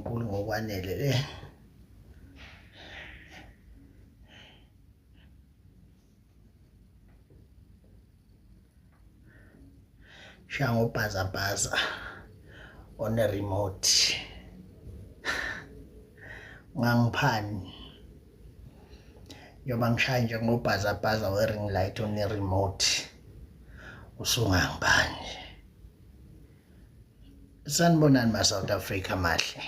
enkulu ngokwanele le. Shango bhaza on a remote. Ngangiphani. Njoba ngishaya nje ngobhaza we-ring light on a remote. Usungangibani. Sanibonani ma-South Africa mahle.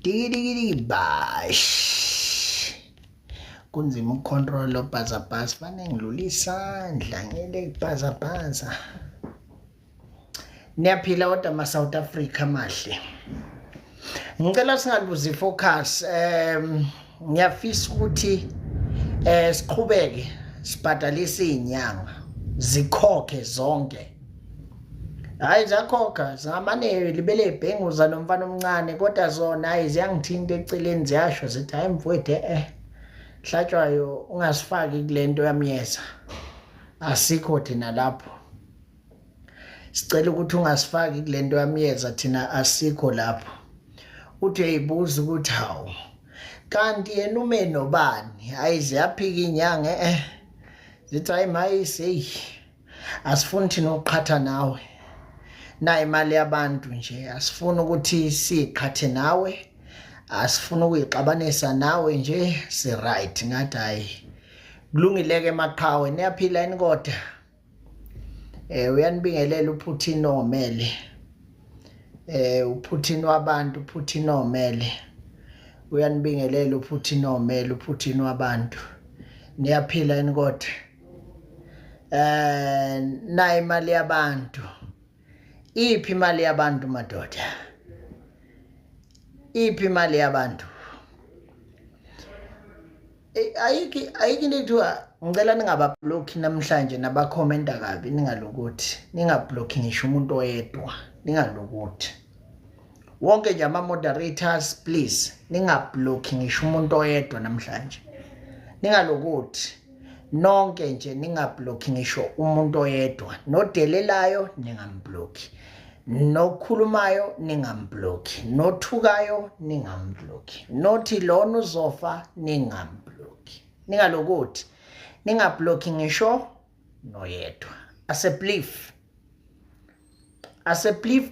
Digi bash. Kunzima ukucontrol lo bhaza fanele ngilule isandla ngile ibhaza. Niyaphila kodwa ma-South Africa mahle. Ngicela singaluzi ifocus ngiyafisa ukuthi siqhubeke sibhadalise izinyanga zikhokhe zonke. Hayi zakhokha zamane libele ibhenguza nomfana omncane kodwa zona hayi ziyangithinta eceleni ziyasho zithi hayi mfowethu hlatshwayo ungasifaki kulento yamyeza. Asikho thina lapho. Sicela ukuthi ungasifaki kulento yamyeza thina asikho lapho. Uthi eyibuza ukuthi hawu kanti yena ume nobani hayi ziyaphika inyanga zithi hayi mayise asifuni thina uqhatha nawe na imali yabantu nje asifuni ukuthi siqhathe nawe asifuni ukuyixabanisa nawe nje si right ngathi hayi kulungileke emaqhawe niyaphila yini kodwa uyanibingelela uPutin omele uPutin wabantu uPutin omele uyanibingelela uPutin omele uPutin wabantu niyaphila yini kodwa na imali yabantu iphi imali yabantu madoda iphi imali yabantu ayiki nithiwa ngicela ningabablock namhlanje nabakhomenta kabi ningalokuthi ningablocki ngisho umuntu oyedwa ningalokuthi wonke nje ama moderators please ningablocki ngisho umuntu oyedwa namhlanje ningalokuthi nonke nje ningablocki ngisho umuntu oyedwa nodelelayo ningamblocki nokhulumayo ningamblocki nothukayo ningamblocki nothi lona uzofa ningamblocki ningalokuthi ningablocki ngisho noyedwa aseplief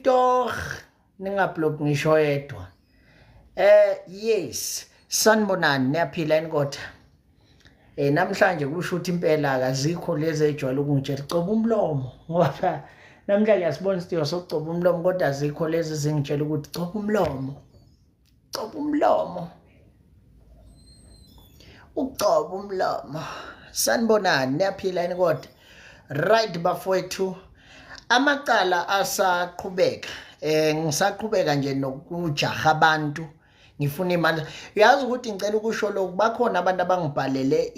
doch ningablocki ngisho yedwa yes sanibonani niyaphila yini kodwa namhlanje kusho ukuthi impela akazikho lezi ejwayele ukungitshela coba umlomo ngoba namhlanje asibona isidingo sokucoba umlomo kodwa azikho lezi zingitshela ukuthi coba umlomo ucoba umlomo sanibonani niyaphila yini kodwa right bafowethu amacala asaqhubeka ngisaqhubeka nje nokujaha abantu ngifuna imali uyazi ukuthi ngicela ukusho lokho bakhona abantu abangibhalele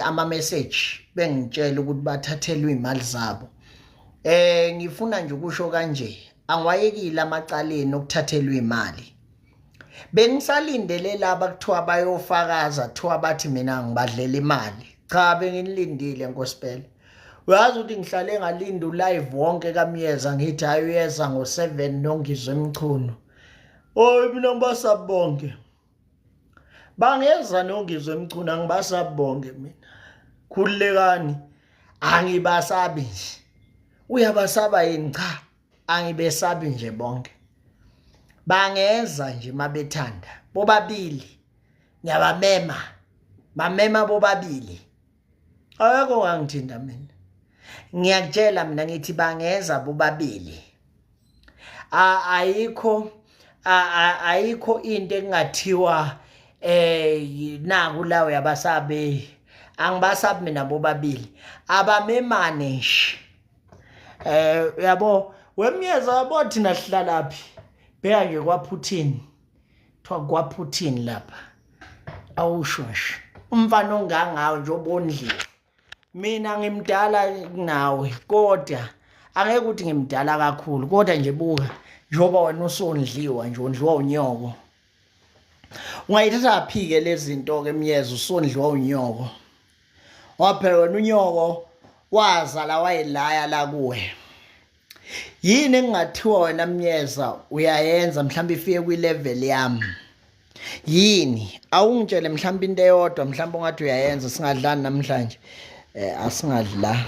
ama message bengitshela ukuthi bathathelwe imali zabo ngifuna nje ukusho kanje angwayekile amacaleni okuthathelwa imali bengisalindele laba kuthiwa bayofakaza kuthiwa bathi mina ngibadlela imali cha bengilindile nkosipela uyazi ukuthi ngihlale ngalinda live wonke kamyeza ngithi hayi uyeza ngo7 nongizwe emchuno mina ngibasabonke bangeza nongizwe emchuno angibasabonke mina khulekani angibasabi nje uyabasaba yini cha angibesabi nje bonke bangeza nje mabethanda bobabili ngiyabamema bamema bobabili akho ngangithinta mina ngiyakutshela mina ngithi bangeza bobabili ayikho into engathiwa naku lawo yabasabe angibasabi mina bobabili abamemane nje yabo wemyeza yabo thina sihlalaphi bheka nje kwaPutin thiwa kwaPutin lapha awushoshe umfana ongangawo nje obondliwe mina ngimdala nawe kodwa angeke ukuthi ngimdala kakhulu kodwa nje buka njoba wena usondliwa nje ondliwa unyoko ungayithatha phike lezi zinto ke emyeza usondliwa unyoko waphela wena unyoko wazala wayelaya la kuwe yini engingathiwa wena Mnyeza uyayenza mhlawumbe ifike kwi-level yami yini awungitshele mhlawumbe into eyodwa mhlawumbe ungathi uyayenza singadlani namhlanje asingadla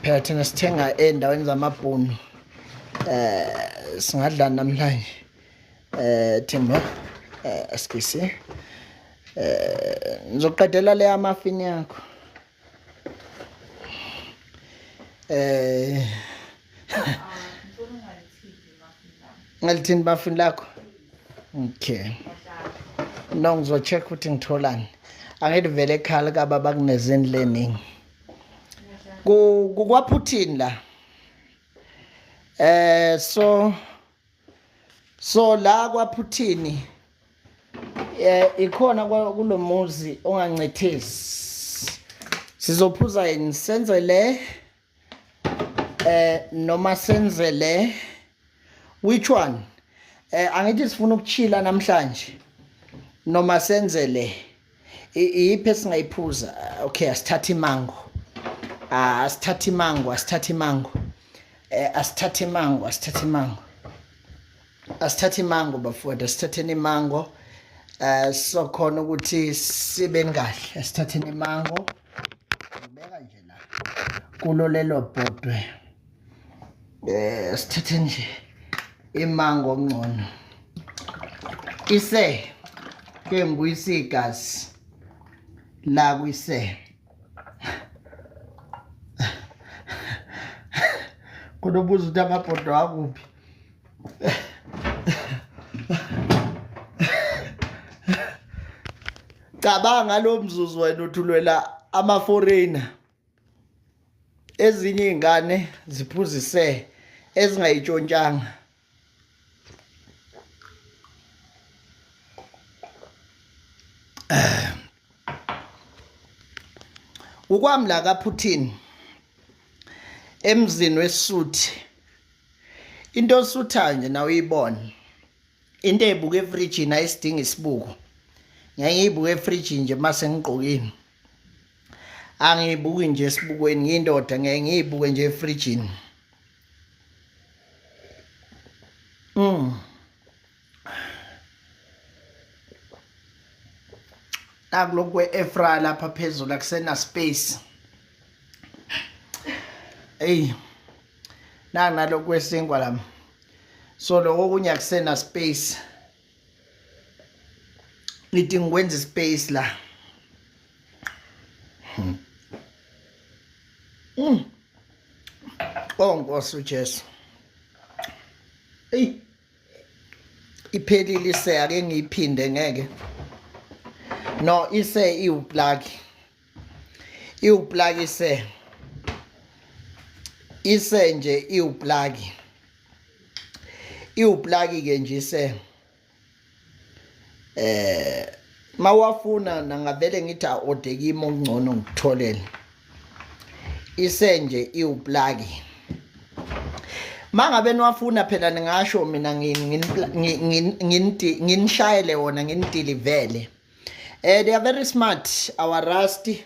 phela thina sithenga endaweni zamabhunu singadlani namhlanje Themba asikisi ngizoqedela le amafini yakho ngalithini muffin lakho okay no ngizocheck ukuthi ngitholani angithi vele ekhaya kababa kunezindlening kukwaPutin la so la kwaPutin ikhona kulomuzi ongancethezi sizophuza yini senzele noma senzele which one angithi sifuna ukuchila namhlanje noma senzele iphe singayiphuza okay asithathe imango asithathe imango asithathe imango bafowethu asithatheni imango so khona ukuthi sibe ngahle asithatheni imango ubeka nje la kulo lelo bhodwe asithathe nje imango ngcono ise ke ngiyisa igazi la kuyise kunobuza ukuthi amabhodwe akuphi cabanga lo mzuzu wena uthulwela ama-foreigner ezinye izingane ziphuzise ezingayitshontshanga ukwami la kaPutin emzini weSuthi into osutha nje nawe uyibona into ebuka efridge ayisidinga isibuko ngiyibuka efridge nje mase ngigqokini angiyibuki nje esibukweni ngiyindoda ngiyibuke nje efridge nakulokwe airfryer lapha phezulu akusena space nalokho kwesingwa lami so lokho kunye akusena space ngithi ngikwenza space la Nkosi uJesu iphelile ise ake ngiyiphinde ngeke no ise iwuplug ise nje iwuplug ke nje ise mawafuna nangavele ngithi odekimo ongcono ngitholele ise nje iwuplug mangabe niwafuna phela ningasho mina nginishayele wona nginidilivele they are very smart our rusty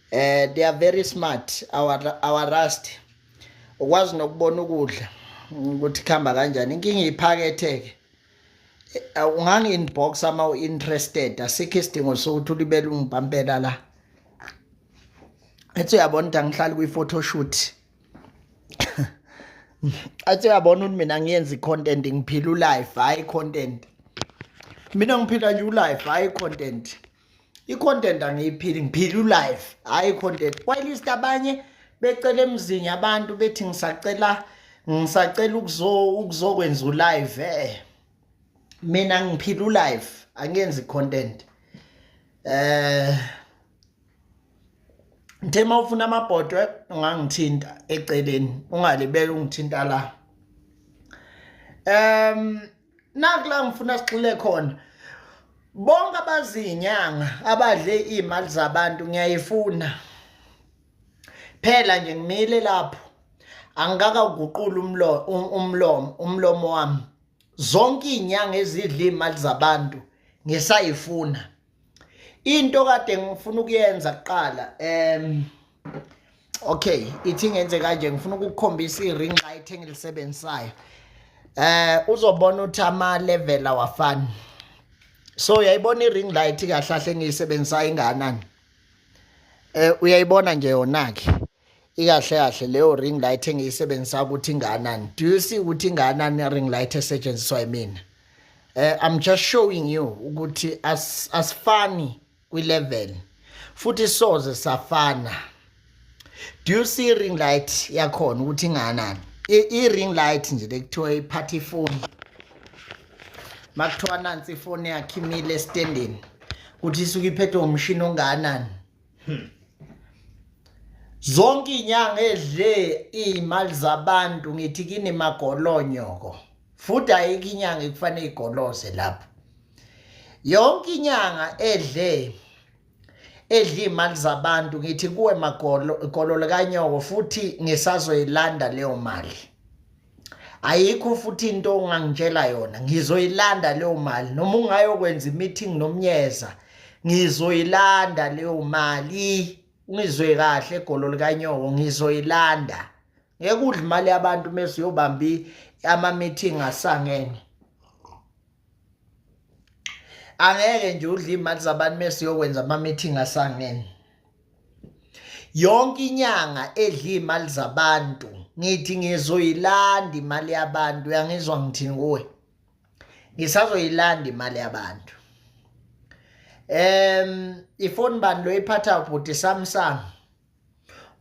they are very smart our rusty ukwazi nokubona ukudla ukuthi khamba kanjani inkinga iphaketheke ungangi inbox ama interested asikho isidingo sokuthi ulibele ungibhampela la ethi uyabona ukuthi angihlali kwi photoshoot athi uyabona ukuthi mina ngiyenza icontent ngiphila ulife hayi content mina ngiphila nje ulife hayi content icontent angiyiphili ngiphila ulife hayi content whilst abanye becela emzini abantu bethi ngisacela ukuzokwenza ulive mina ngiphila ulife angenzi content Nthema ufuna amabhodwe ungangithinta eceleni ungalibeka ungithinta la nakula ngifuna sixile khona bonke abazinyanga abadle imali zabantu ngiyayifuna phela nje ngimile lapho angaka uguqula umlomo wami zonke inyanga ezidla imali zabantu ngisayifuna into kade ngifuna ukuyenza kuqala Okay, ithi ngenze kanje ngifuna ukukukhombisa i-ring light engilisebenzisayo. Uzobona ukuthi ama level awafani. So uyayibona i-ring light kahle kahle engiyisebenzisayo inganani. Uyayibona nje yona ke. Ikahle kahle leyo ring light engiyisebenzisa ukuthi inganani. Do you see ukuthi inganani i-ring light esetshenziswa yimina? I'm just showing you ukuthi asifani kwi-level. Futhi soze safana. Do you see ring light yakhona ukuthi inganani? I-ring light nje lekuthiwa i-party phone. Makuthiwa nansi ifone yakhe imile standing. Kuthi isuke iphethwe umshini onganani? Zonke inyanga edle imali zabantu ngithi kini magolonyoko. Futhi ayikho inyanga ekufanele igoloze lapho. Yonke inyanga edle imali zabantu ngithi kuwe magololo kanyoko futhi ngisazoyilanda leyo mali. Ayikho futhi into ongangitshela yona, ngizoyilanda leyo mali noma ungayokwenza i-meeting nomnyeza, ngizoyilanda leyo mali. Ngizwe kahle egololo kanyoko, ngizoyilanda. Ngeke udle imali yabantu mase uyobambi ama-meeting asangene. Angeke nje udle imali zabantu mase uyokwenza ama-meeting asangene. Yonke inyanga edla imali zabantu ngithi ngizoyilanda imali yabantu. Uyangizwa ngithini kuwe? Ngisazoyilanda imali yabantu. Ifoni bani lo iphatha ubhuti Samsung.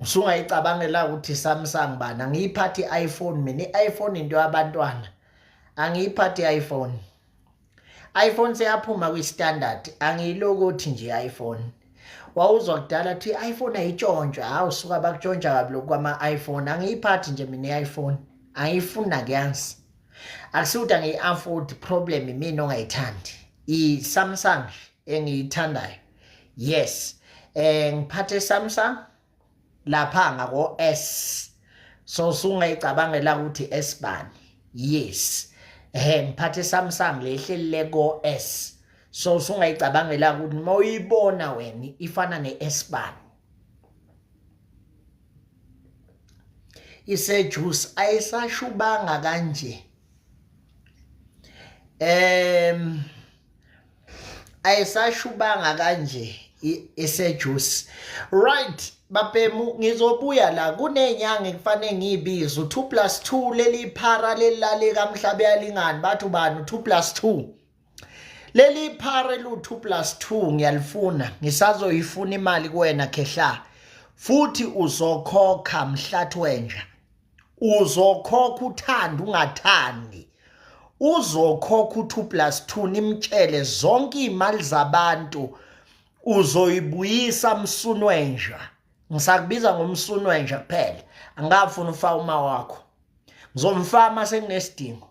Usungayicabangela ukuthi Samsung bana ngiyiphathi iPhone mina. I-iPhone into yabantwana. Angiyiphathi iPhone. iPhone seyaphuma kwi-standard. Angiyilokuthi nje iPhone. Wawuzwa kudala ukuthi i-iPhone ayitshontsha. Hawu suka bakutshontsha kabi lokhu kwama-iPhone. Angiyiphathi nje mina i-iPhone. Angiyifuna kuyansi. Akusuthi angiyi-afford problem mina ongayithandi. I-Samsung engiyithandayo. Yes. Ngiphathe Samsung lapha ngako S. So sungayicabangela ukuthi S bani. Yes. Ngiphathe Samsung lehlelile ko S. So sungayicabangela ukuthi mawuyibona wena ifana ne-S bani. Ise-juice ayisashubanga kanje. Ayisashubanga kanje ise-juice. Right, bapemu ngizobuya la kunenyanga ekufanele ngiyibize 2+2 leli phara lelale kaMhlabe yalingani bathu bani 2+2. Leli phara lu-2+2 ngiyalifuna, ngisazoyifuna imali kuwena Khehla. Futhi uzokhokha Mhlathwenja. Uzokhokha uthanda ungathandi. Uzokhokha u2+2 nimtshele zonke imali zabantu uzoyibuyisa Msunwenja. Ngisakubiza ngomsunwenja kuphela. Angafuna ufa uma wakho. Ngizomfama senginesidingo.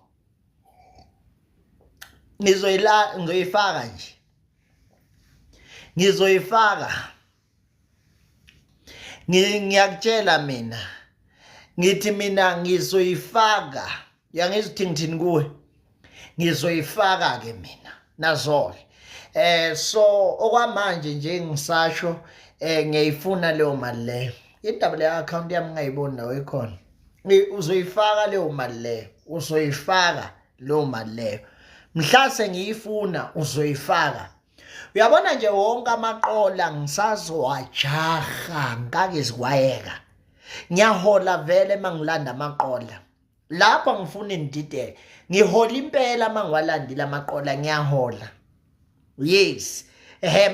Ngizoyifaka nje. Ngizoyifaka. Ngiyakutshela mina. Ngithi mina ngizoyifaka. Yangizthi ngithini kuwe? Ngizoyifaka ke mina nazole. So okwamanje nje ngisasho ngiyayifuna leyo mali leyo. Indaba le account yami ngayiboni nawe ikhona. Uzoyifaka leyo mali leyo. Uzoyifaka leyo mali leyo. Mhlase ngiyifuna uzoyifaka. Uyabona nje wonke amaqola ngisazowajaha ngake zikwayeka. Ngiyahola vele mangilanda amaqola. Lapha ngifuna indideke. Ngihola impela mangiwalandile amaqola ngiyahola. Yes.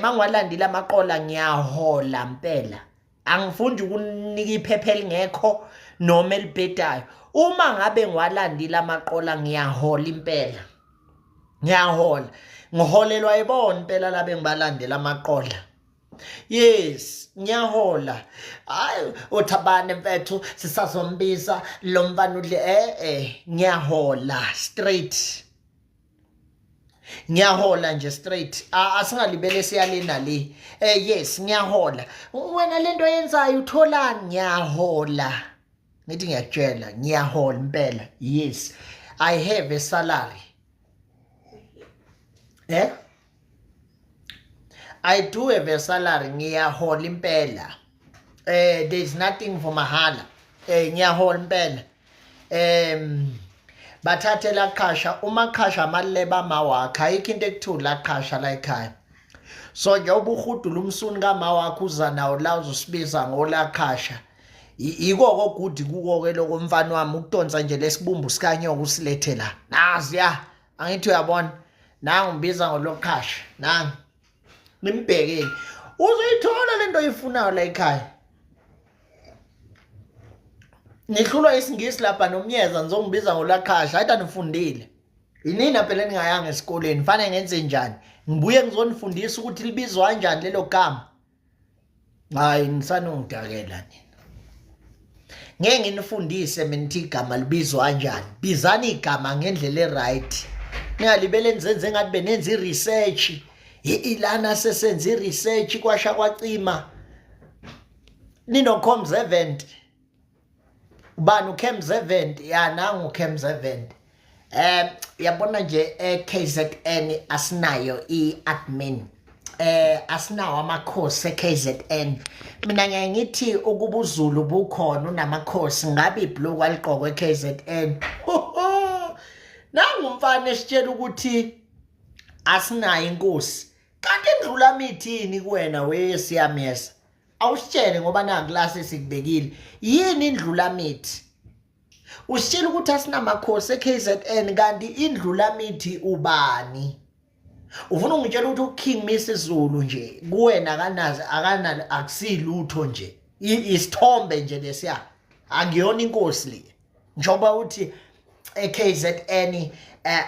Mangiwalandile amaqola ngiyahola impela. Angifuni ukunika iphepha elingekho noma elibhedayo. Uma ngabe ngiwalandile amaqola ngiyahola impela. Ngiyahola. Ngiholelwa yibona impela labe ngibalandela amaqola. Yes, ngiyahola. Hayi uthabane mfethu sisazombiza lo mfana udle ngiyahola straight. Ngiyahola nje straight. Asingalibele siyalena le. Yes, ngiyahola. Wena lento yenzayo utholani? Ngiyahola. Ngithi ngiyakutshela ngiyahola impela. Yes. I have a salary. I do have a salary, ngiyahola impela. there's nothing for mahala ngiyahola impela bathathe la qasha uma qasha amaleba mawakhe ayikho into ekuthula la qasha la ekhaya so njengoba uhudula umsuni kama wakho uza nawo la uzosibiza ngola qasha yiko kokudi kuko ke lokho mfana wami ukudonsa nje lesibumbu sikanyoka usilethe la nazi ya angithi uyabona nangu ngibiza ngoloqasha nangu nimbhekeni uzoyithola lento oyifunayo la ekhaya nihlulwa isingisi lapha nomnyeza ngizongibiza ngolaqasha ayida nifundile yinina phela ningayanga esikoleni fanele ngenze njani ngibuye ngizonifundisa ukuthi libizwa kanjani lelo gama hayi nisanongidakela nina ngeke nginifundise mina ukuthi igama libizwa kanjani bizani igama ngendlela eright ningalibele nizenze ngathi benenza iresearch ilana sesenza iresearch kwasha kwacima ninocom 7 ubani uChems Event ya nangu uChems Event yabona nje KZN asinayo iadmin asinawo amakhosi eKZN mina ngiyayithi ukuba uZulu bukhona unamakhosi ngabe ibhloko aliqokwe eKZN nangu mfana esitshela ukuthi asinayo inkosi kanti endlula mithini kuwena wesiyamesa awusitshele ngoba nakulase sikubekile yini indlula mithi usitshela ukuthi asinamakhosi eKZN kanti indlula mithi ubani ufuna ungitshela ukuthi uKing Mrs Zulu nje kuwena akana akusilutho nje isithombe nje lesiya akuyona inkosi le njoba uthi eKZN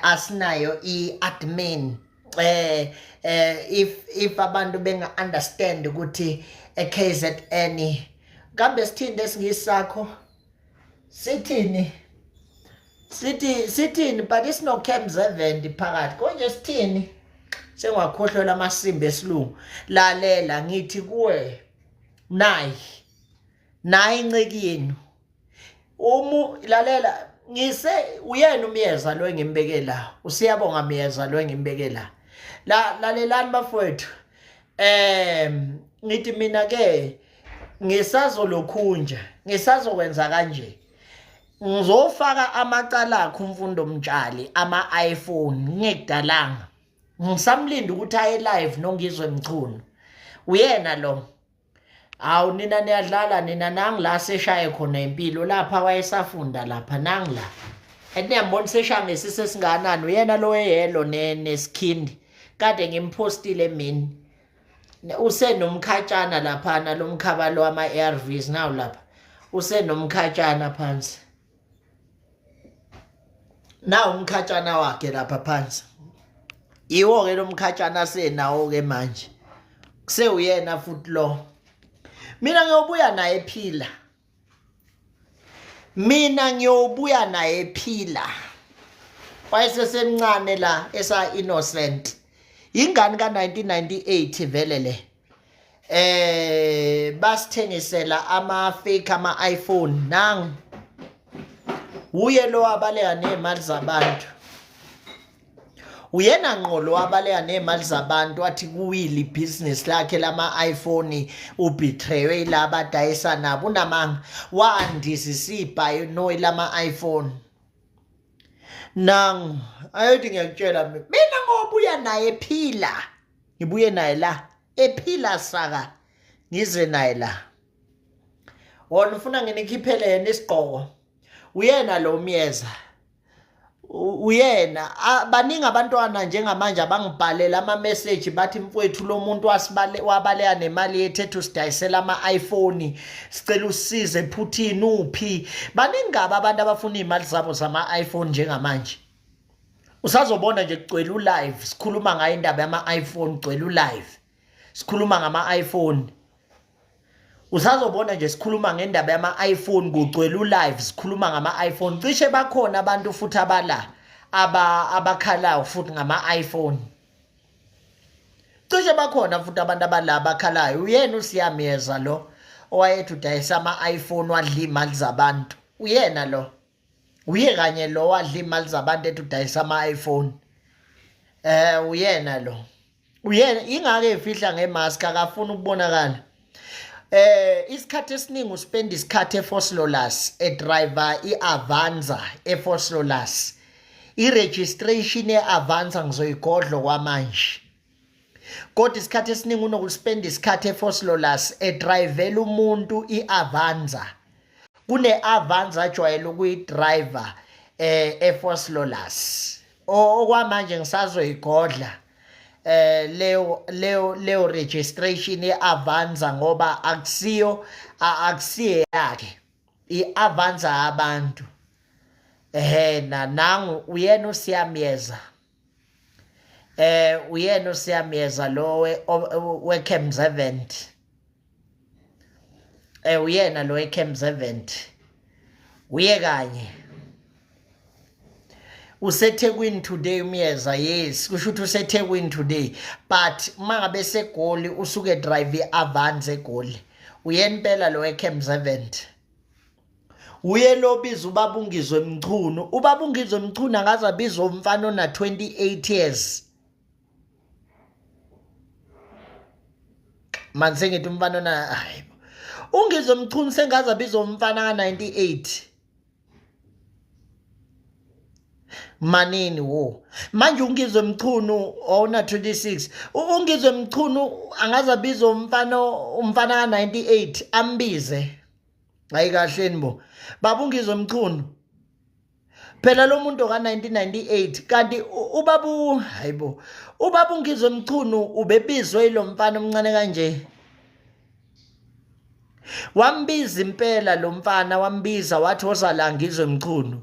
asinayo iadmin if abantu benga understand ukuthi eKZN kambe sithini lesingisakho sithini but isinoChems Event phakathi konje sithini sengwakhohlola amasimbi esilungu lalela ngithi kuwe nayi inceki yenu lalela ngise uyena umyeza lo engimbeke la usiyabonga myeza lo engimbeke la lalelani bafowethu ngithi mina ke ngisazolokhunja ngisazokwenza kanje ngizofaka amacala akho umfundo mtshali ama-iPhone ngekudalanga ngisamlinda ukuthi aye live nongizwe emchuno uyena lo awu nina niyadlala nina nangila seshaye khona impilo lapha wayesafunda lapha nangila niyambona seshaya ngesise singanani uyena lo eyelo nesikhindi kade ngimpostile mina usenomkhatshana laphana lo mkhabalo wama-ARVs nawo lapha usenomkhatshana phansi nawo umkhatshana wakhe lapha phansi iwo-ke lo mkhatshana senawo-ke manje kusewuyena futhi lo mina ngiyobuya naye ephila wayesesemncane la esa-innocent ingane ka-1998 vele le basithengisela ama-fake ama-iPhone nangu uye lo wabaleka ney'mali zabantu uyena ngqo lo wabaleka ney'mali zabantu wathi kuwili ibhizinisi lakhe lama-iPhone ubithreywe ilaba adayisa nabo unamanga wandisa isibhayo noyi lama-iPhone nangu ayothi ngiyakutshela mina ngobuya naye ephila ngibuye naye la ephila saka ngize naye la wona ufuna nginikhiphele yena isigqoko uyena lo myeza uyena baningi abantwana njengamanje abangibhalela ama-message bathi mfowethu lo muntu wabaleka nemali yethu sidayisela ama-iPhone sicela usize phuthini uphi baningi ngaba abantu abafuna iy'mali zabo zama-iPhone njengamanje usazobona nje kugcwele ulive sikhuluma ngayo indaba yama-iPhone kugcwele ulive sikhuluma ngama-iPhone usazobona nje sikhuluma ngendaba yama-iPhone kugcwele ulive sikhuluma ngama-iPhone cishe bakhona abantu futhi abakhalayo futhi ngama-iPhone cishe bakhona futhi abantu abakhalayo uyena usiyameza lo owayethi udayisa ama-iPhone wadla iy'mali zabantu uyena lo uye kanye lo wadla iy'mali zabantu ethi udayisa ama-iPhone uyena lo uyena ingake efihla ngemask akafuni ukubonakala Isikhathi esiningi uspend isikhathi eForslolus driver iAvanza eForslolus. I-registration ye-Avanza ngizoyigodlo kwamanje. Kodwa isikhathi esiningi unokuspend isikhathi eForslolus drivela umuntu iAvanza. Kune-Avanza ajwayele ukuyidriver eForslolus. Okwamanje ngisazoyigodla leo registration ye-Avanza ngoba akusiyo yakhe. I-Avanza abantu. Nangu uyena uSiyamyeza. Uyena uSiyamyeza lo weCamp 7. Uyena lo weCamp 7. Uye kanye. UseThekwini today uMyeza, yes, kusho ukuthi useThekwini today, but mangabe segoli usuke drive iAvanza egoli. Uyena impela lo weCamp 7. Uye lo biza ubaba Ungizwe Mchunu. Ubaba Ungizwe Mchunu angaze abiza umfana ona 28 years. Manje sengithi umfana ona hayibo. Ungizwe Mchunu sengaze abiza umfana ka 98. Manini wo. Manje Ungizwe Mchunu ona 26. Ungizwe Mchunu angaze abiza umfana ka 98 ambize. Hayi kahle nibo. Baba Ungizwe Mchunu. Phela lo muntu ka 1998 kanti ubabu hayibo. Ubaba Ungizwe Mchunu ubebizwe ilo mfana omncane kanje. Wambiza impela lo mfana wambiza wathi wozala Ngizwe Mchunu.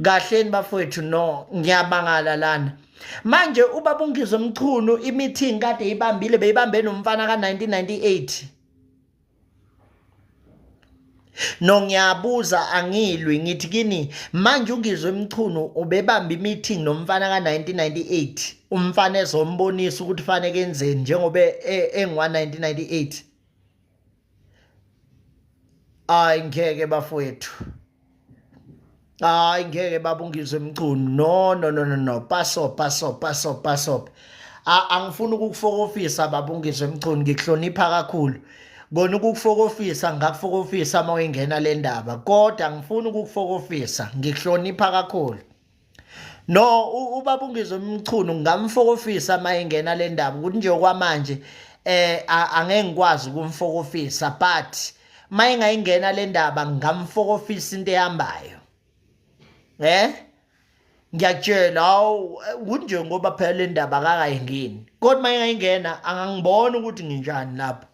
Kahleni bafowethu no ngiyabangala lana. Manje ubaba Ungizwe Mchunu i-meeting kade ibambile beyibambe nomfana ka 1998. No ngiyabuza angilwi ngithi kini manje Ungizwe Mchunu ubebamba i-meeting nomfana ka 1998 umfana ezombonisa ukuthi fanele kenzeni njengoba engwa 1998. Ay ngeke bafowethu. Ay ngeke baba Ungizwe Mchunu. No. Pass up. Angifuni ukukufokofisa baba Ungizwe Mchunu, ngikuhlonipha kakhulu. Ngona ukufokofisa ngakufokofisa uma uyingena le ndaba kodwa ngifuna ukufokofisa ngikuhlonipha kakhulu. No ubaba Ungizwe Mchunu ngamfokofisa uma ingena le ndaba ukuthi nje kwamanje angeke ngikwazi ukumfokofisa but uma ingayingena le ndaba ngamfokofisa into ehambayo. Ngiyakutshela ukuthi nje ngoba phela le ndaba akakayingeni kodwa uma ingayingena angangibona ukuthi nginjani lapho.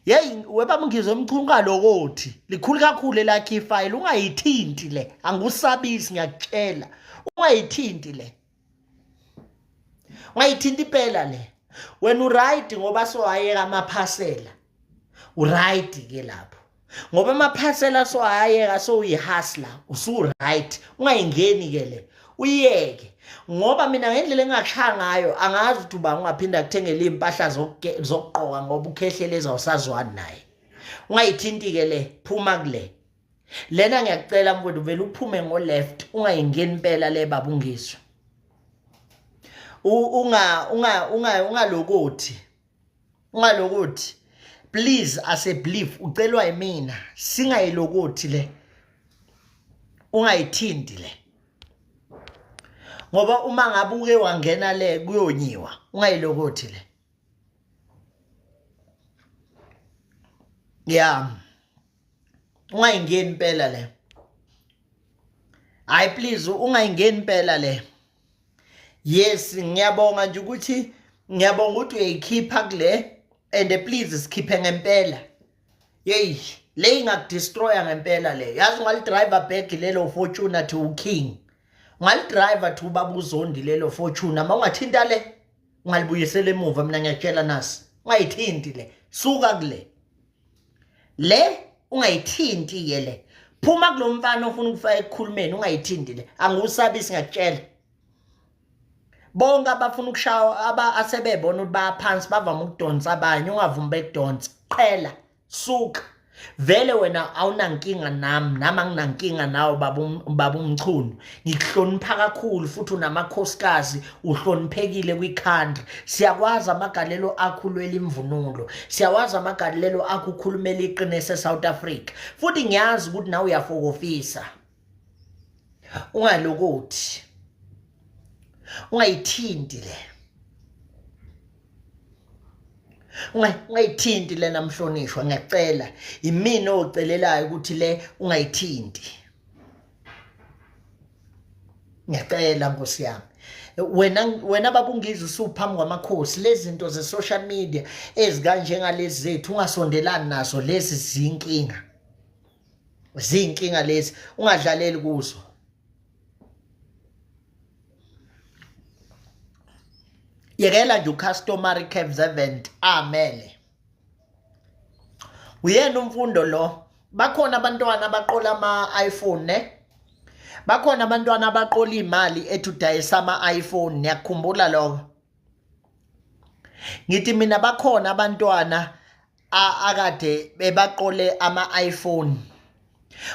Hey webaba Ungizwe Mchunu kalokothi likhulu kakhulu lakhe ifile ungayithinti le angusabisi ngiyakutshela ungayithinti le ungayithinti impela le wena uright ngoba sohayeka amaphasela uright ke lapho ngoba amaphasela sohayeka so uyihustler usu right ungayingeni ke le uyeke ngoba mina ngendlela engachanga ngayo angazi ukuthi uba ungaphinda kuthengela impahla zokuqoka ngoba ukhehleleza usazwani naye. Ungayithinti ke le phuma kule. Lena ngiyacela mfowethu vele uphume ngo left ungayingeni impela le baba Ungizwe. Ungalokothi. Please as a belief ucelwa yimina singayilokothi le. Ungayithinti le. Ngoba uma ngabuke wangena le kuyonyiwa ungayilokothi le. Yeah. Ungayingeni impela le. Hayi please ungayingeni impela le. Yes ngiyabonga nje ukuthi uyayikhipha kule and please sikhiphe ngempela. Hey le ingakudestroya ngempela le. Yazi ungalidriver back lelo Fortuna to King. Ungalidriver to ubaba uZondi lelo Fortuna uma ungathinta le ungalibuyisela emuva mina ngiyatshela nasi ungayithinti le suka kule le ungayithinti ke le phuma kulomfana ofuna ukufaka ekukhulumeni ungayithinti le angusabisi ngiyatshela bonke abafuna ukushawa asebebona ukuthi bayaphansi bavama ukudonsa abanye ungavumi bekudonsa qhela suka vele wena awunankinga nami anginankinga nawe baba uMchunu ngikuhlonipha kakhulu futhi unamakhosikazi uhloniphekile kwikhandri siyakwazi amagalelo akhulwela imvunulo siyawazi amagalelo akukhulumela iqiniso eSouth Africa futhi ngiyazi ukuthi nawe uyafokofisa ungalokothi ungayithinti le ungayithinti le namhlonishwa ngiyacela imina ocelelayo ukuthi le ungayithinti ngiyacela Nkosi yami wena babungizwe usuphambi kwamakhosi lezi zinto ze social media ezikanje ngalezi zethu ungasondelani nazo lezi zinkinga lezi ungadlaleli kuzo yekela nje customary servant amele uyena umfundo lo bakhona abantwana abaqola ama-iPhone ne bakhona abantwana abaqola imali etudayisa ama-iPhone niyakukhumbula lokho ngithi mina bakhona abantwana akade bebaqole ama-iPhone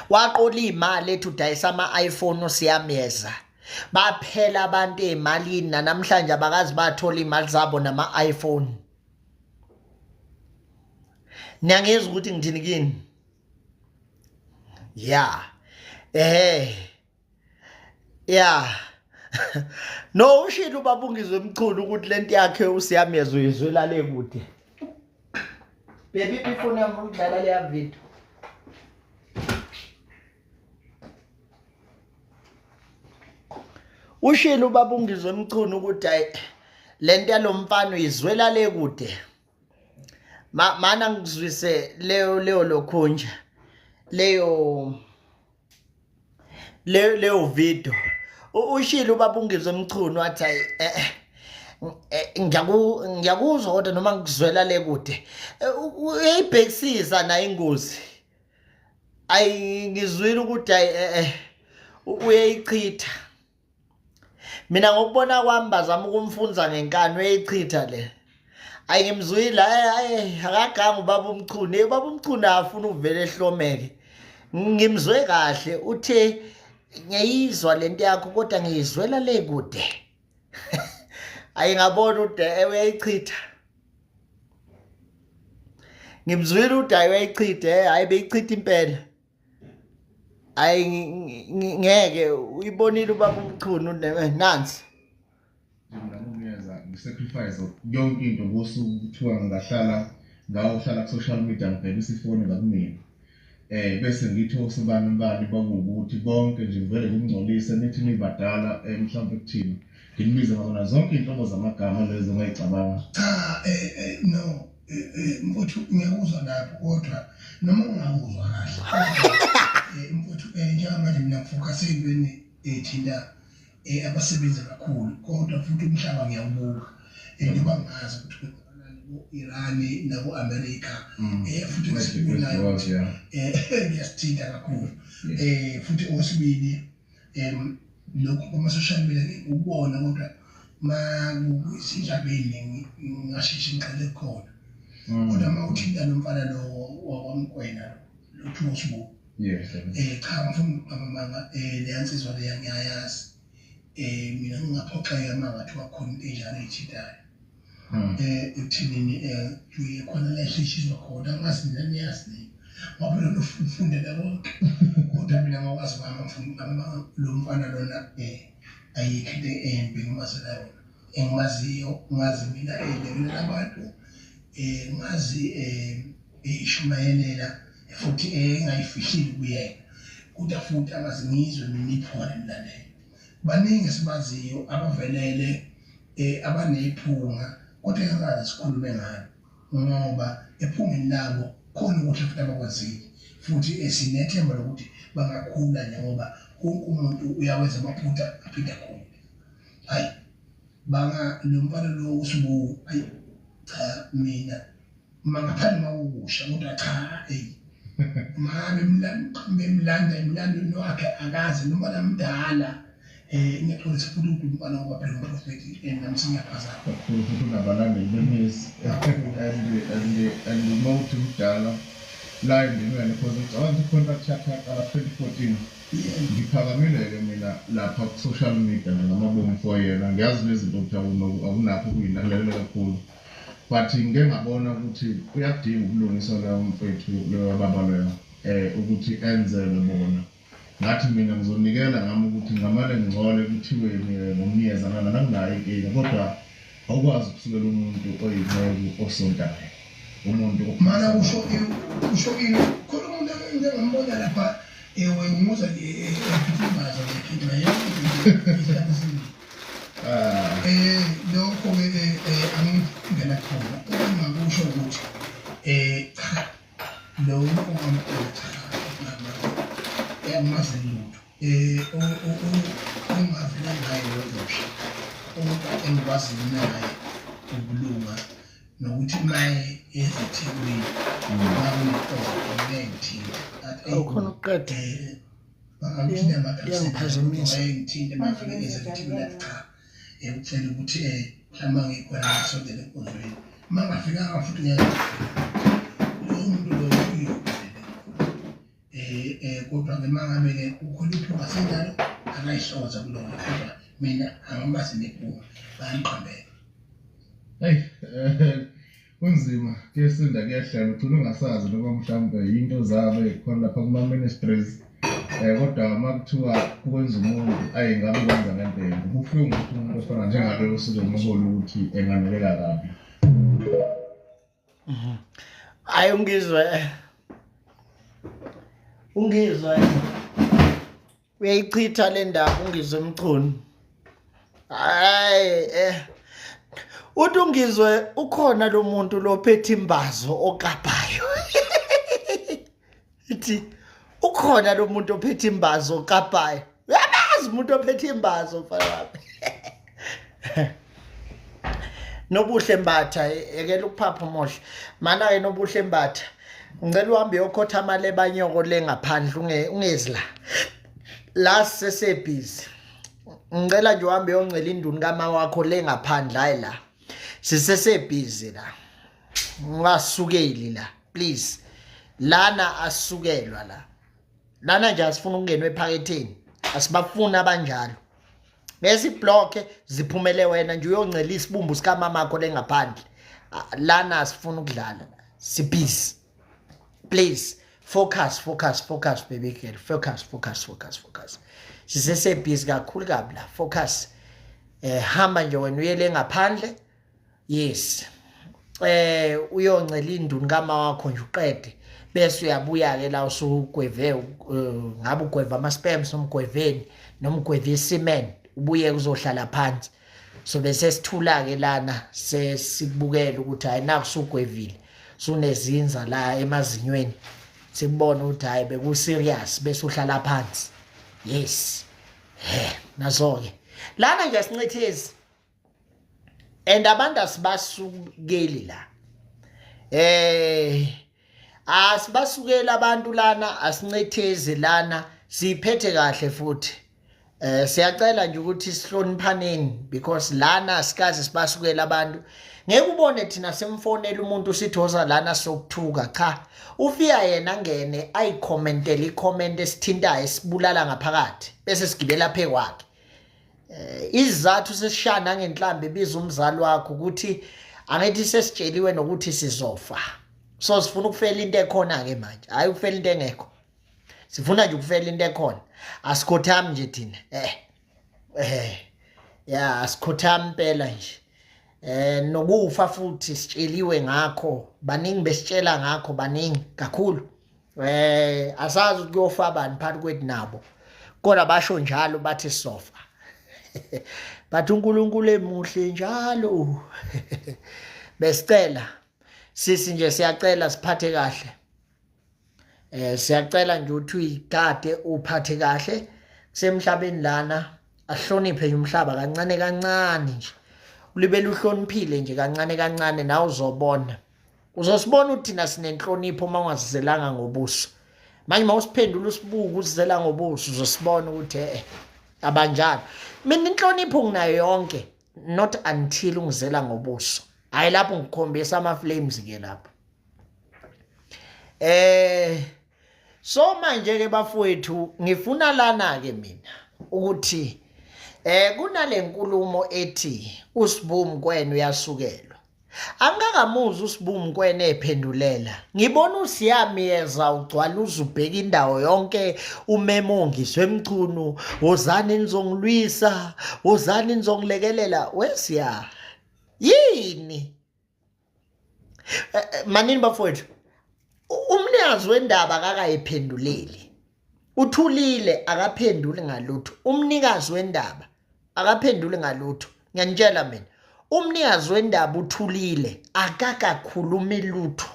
waqola imali etudayisa ama-iPhone usiyameza baphela abantu ezimalini namhlanje abakazi bathola imali zabo nama-iPhone niyangizwa ukuthi ngithini kini no ushilo ubabungizwe Mchunu ukuthi lento yakhe usiyamezwe uyizwela le kude baby ifuna ukudlala le video ushilo ubabungizwe Mchunu ukuthi hayi lento yalomfana uyizwela le kude mana ngizwise leyo lokhunja leyo video ushilo ubabungizwe Mchunu wathi ngiyakuzwa kodwa noma ngizwela le kude uyayibhekisisa na ingozi ngizwile ukuthi uyayichitha mina ngokubona kwami bazama ukumfunza ngenkani uyayichitha le ayingimzwile akaganga ubaba uMchunu ubaba uMchunu afuna uvele ehlomeke ngimzwe kahle uthe ngiyizwa lento yakho kodwa ngiyizwela le kude ayingabona ukuthi uyayichitha ngimzwile ukuthi uyayichitha hayi beyichitha impela ngeke uyibonile ubaba uMchunu nansi ngiyeza ngisacrifice yonke into ngosuku kuthiwa ngahlala ku social media ngibhekisa ifoni ngakumina bese ngithi osibani bakuwukuthi bonke nje vele ngingcolisa nithi nibadala mhlawumbe kuthini nginibiza ngona zonke inhlobo zamagama lezo ngayicabanga no mfuthu ngiyakuzwa lapho kodwa noma ungakuzwa kahle mfuthu njengamanje mina ngifocus entweni thina abasebenza kakhulu kodwa futhi umhlaba ngiyawubuka njengoba ngazi ukuthi Iran nabo America futhi ngisibunayo ngiyasithinta kakhulu futhi osibili lokho kuma social media ubona kodwa makusinjabeni ngashishi ngiqale khona kodwa mawuthinta nomfana lo wakwamkwena loThusibu cha ngifuna mama leyansizwa le ngiyayazi mina ngingaphoxeka mangathi wakhona into enjalo ethithayo ekuthini khona la shishizwa khona ngazi mina niyazi ngoba lo ufundela konke kodwa mina ngakwazi kwami lo mfana lona ayikho into embi ngimazela engimaziyo ngazi mina leyo labantu ngazi ishumayelela futhi engayifishili kuyena kodwa futhi angazingizwe mina iphona emlandweni baningi sibaziyo abavelele abanephunga kodwa engakaze sikhulume ngalo ngoba ephungeni labo khona ukuthi futhi abakwazile futhi esinethemba lokuthi bangakhula ngoba wonke umuntu uyawenza amaphutha aphinda khona hayi banga lompala lo usibu hayi cha mina mangaphandle mawusha kodwa cha imlando wakhe akazi noma namdala ngiyaqolisa futhi ukuthi umfana waphela umprofeti namsinyaphaza kakhulu futhi unabalandeli bemisi and umuntu mdala la endimeni because abantu contract yaqala 2014 ngiphakamile-ke mina lapha ku-social media ngamabomu for yena ngiyazi nezinto ukuthi akunakho ukuyinakelelela kakhulu but ngike ngabona ukuthi uyadinga ukulungiswa leyo mfethu leyo baba leyo ukuthi enzelwe bona ngathi mina ngizonikela ngami ukuthi ngamale ngicole kuthiweni nomniyezana nakunayo inkinga kodwa awukwazi ukusukela umuntu oyinceku osontayo umuntu mana ushokile khona umuntu engambona lapha wengimuza ephithimbaza ngekhidla lokho-ke angingena khona okungakusho ukuthi lo yamazi lutho ongavela ngayo lodosha engikwaziyo naye ukulunga nokuthi maye ezithekwini awukhona ukuqeda yangiphazamisa ngithinte mafike ezithekwini cha ukutshela ukuthi mhlawumbe ngikhona ngisondele enkonzweni uma ngafikanga futhi lowo muntu loyo kodwa-ke uma ngabe-ke ukhona iphunga senjalo akayihloza kulona kodwa mina angimazi nephunga bayangiqambela Hey, kunzima kuyesinda kuyahlala uthula ungasazi noma mhlawumbe into zabe khona lapha kuma-ministries kodwa uma kuthiwa kwenza umuntu ayingabe kwenza ngempela kubuhlungu ukuthi umuntu ofana njengaloyo sizomhola ukuthi enganeleka kabi. hayi ungizwa uyayichitha le ndaba ungizwe emchunu hayi uthi ungizwe ukhona lo muntu lophethe imbazo okaphayo ithi ukhona lo muntu ophethe imbazo okaphayo uyamazi umuntu ophethe imbazo mfana wami Nobuhle Mbatha ekela ukuphapha mohle mana ke Nobuhle Mbatha ngicela uhambe yokhotha amaleba nyoko lengaphandle ungezi la sesebhizi ngicela nje uhambe yoncela induni kama wakho lengaphandle hayi la sisesebhizi la ungasukeli la please lana asukelwa lana nje asifuna ukungenwa ephaketheni asibafuna abanjalo bese iblock ziphumele wena nje uyoncela isibumbu sika mama yakho lengaphandle lana asifuna ukudlala sibhizi please focus baby girl focus sisesebhizi kakhulu kabi la focus hamba nje wena uyele ngaphandle yes uyoncela induni kama wakho nje uqede bese uyabuya ke la usugweve ngabe ugweva ama spams nomgweveni nomgweve cement ubuye kuzohlala phansi so bese sithula ke lana sesikubukela ukuthi hayi nakusugwevile sunezinza la emazinyweni sikubona ukuthi hayi beku serious bese uhlala phansi yes nazo ke lana nje sincithezi and abantu asibasukeli la asibasukela abantu lana asincithezi lana siphethe kahle futhi siyacela nje ukuthi sihloniphaneni because lana asikaze sibasukela abantu ngeke ubone thina semfonela umuntu sithoza lana sokuthuka cha ufika yena ngene ayicommentele icomment esithintayo sibulala ngaphakathi bese sigibela phe kwakhe izathu sesishana ngenhlambe biza umzali wakho ukuthi angithi sesitsheliwe nokuthi sizofa so sifuna ukufela into ekhona ke manje hayi ukufela into engekho sifuna nje ukufela into ekhona asikhothami nje thina ya asikhothami impela nje nokufa futhi sitsheliwe ngakho baningi besitshela ngakho baningi kakhulu asazi ukuyofa abani phakathi kwethu nabo kodwa basho njalo bathi sizofa bathi uNkulunkulu emuhle njalo besicela sisi nje siyacela siphathe kahle siyacela nje ukuthi uyigade uphathe kahle kusemhlabeni lana ahloniphe nje umhlaba kancane kancane nje ulibele uhloniphile nje kancane nawe uzobona uzosibona ukuthi thina sinenhlonipho uma ungasizelanga ngobuso manje mawusiphendula usibuka usizela ngobuso uzosibona ukuthi abanjalo mina inhlonipho nginayo yonke not until ungizela ngobuso hayi lapho ngikhombisa ama flames ke lapho So manje ke bafowethu ngifuna lana ke mina ukuthi kunale nkulumo ethi uSibu Mkwena uyasukelwa. Angakamuzi uSibu Mkwena ephendulela. Ngibona uSiyamiyeza ugcwala uzubheka indawo yonke umemongiswe emchunu, wozani nizongilwisa, wozani nizongilekelela. Wesiya. Yini? Manini bafowethu. Umnikazi wendaba akakayiphenduleli. Uthulile akaphenduli ngalutho. Umnikazi wendaba akaphenduli ngalutho. Ngiyanitshela mina. Umnikazi wendaba uthulile akakakhulumi lutho.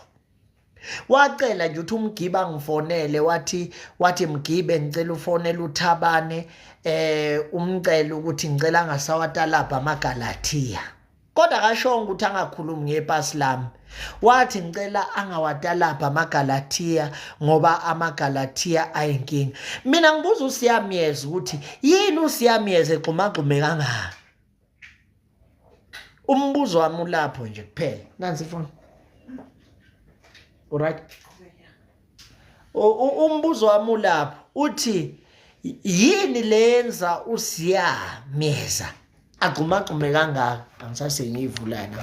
Wacela nje uthi uMgibe ngifonele wathi Mgibe ngicela ufonele uThabane umcela ukuthi ngicela angasawatalapha amaGalatia. Kodwa akashonga ukuthi angakhulumi ngepasi lami. Wathi ngicela angawatalapha amaGalatia ngoba amaGalatia ayinkinga. Mina ngibuza uSiyamiyeza ukuthi yini uSiyamiyeza exhumagxume kangaka? Umbuzo wami ulapho nje kuphela. Nansi ifoni. Alright. Umbuzo wami ulapho uthi yini lenza uSiyamiyeza agxumagxume kangaka? Angisase ngiyivulana.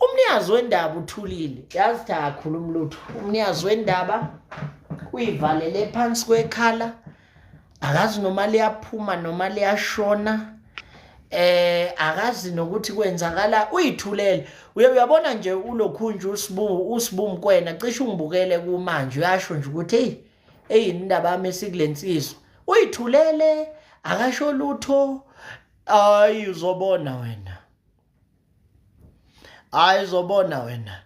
Umnikazi wendaba uthulile. Yazi cha akhuluma lutho. Umnikazi wendaba uyivalele phansi kwekhala. Akazi noma liyaphuma noma liyashona. Akazi nokuthi kwenzakala uyithulele. Uyabona nje ulokhunje uSibu Mkwena cishe ungibukele kumanje uyasho nje ukuthi eyini indaba yami esikulensizwe. Uyithulele akasho lutho. Ayi uzobona wena. Hayi uzobona wena.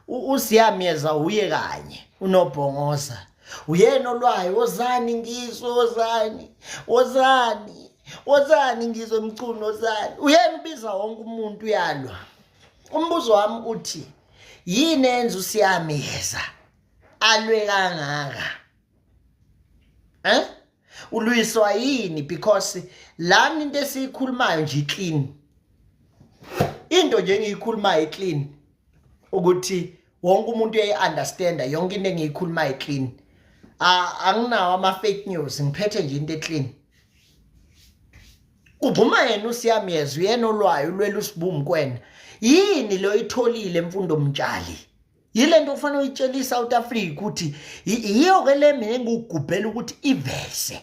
uSiyamiyeza uye kanye uNobhongoza. Uyena olwayo wozani ngizwe wozani ngizwe emculo wozani. Uyena ubiza wonke umuntu uyalwa. Umbuzo wami uthi yini enza uSiyamiyeza alwe kangaka? Ulwiswa yini? Because lana into esikhulumayo nje clean. Into nje engiyikhulumayo clean ukuthi wonke umuntu uyayiunderstanda yonke into engiyikhulumayo clean. Anginawo ama fake news, ngiphethe nje into eclean. Ubuma yena uSiyamiyeza uyena olwayo ulwela uSibu Mkwena. Yini lo itholile emfundo mtshali? Yile nto ufanele uyitshela iSouth Africa ukuthi yiyo ke le mina engugubhela ukuthi ivese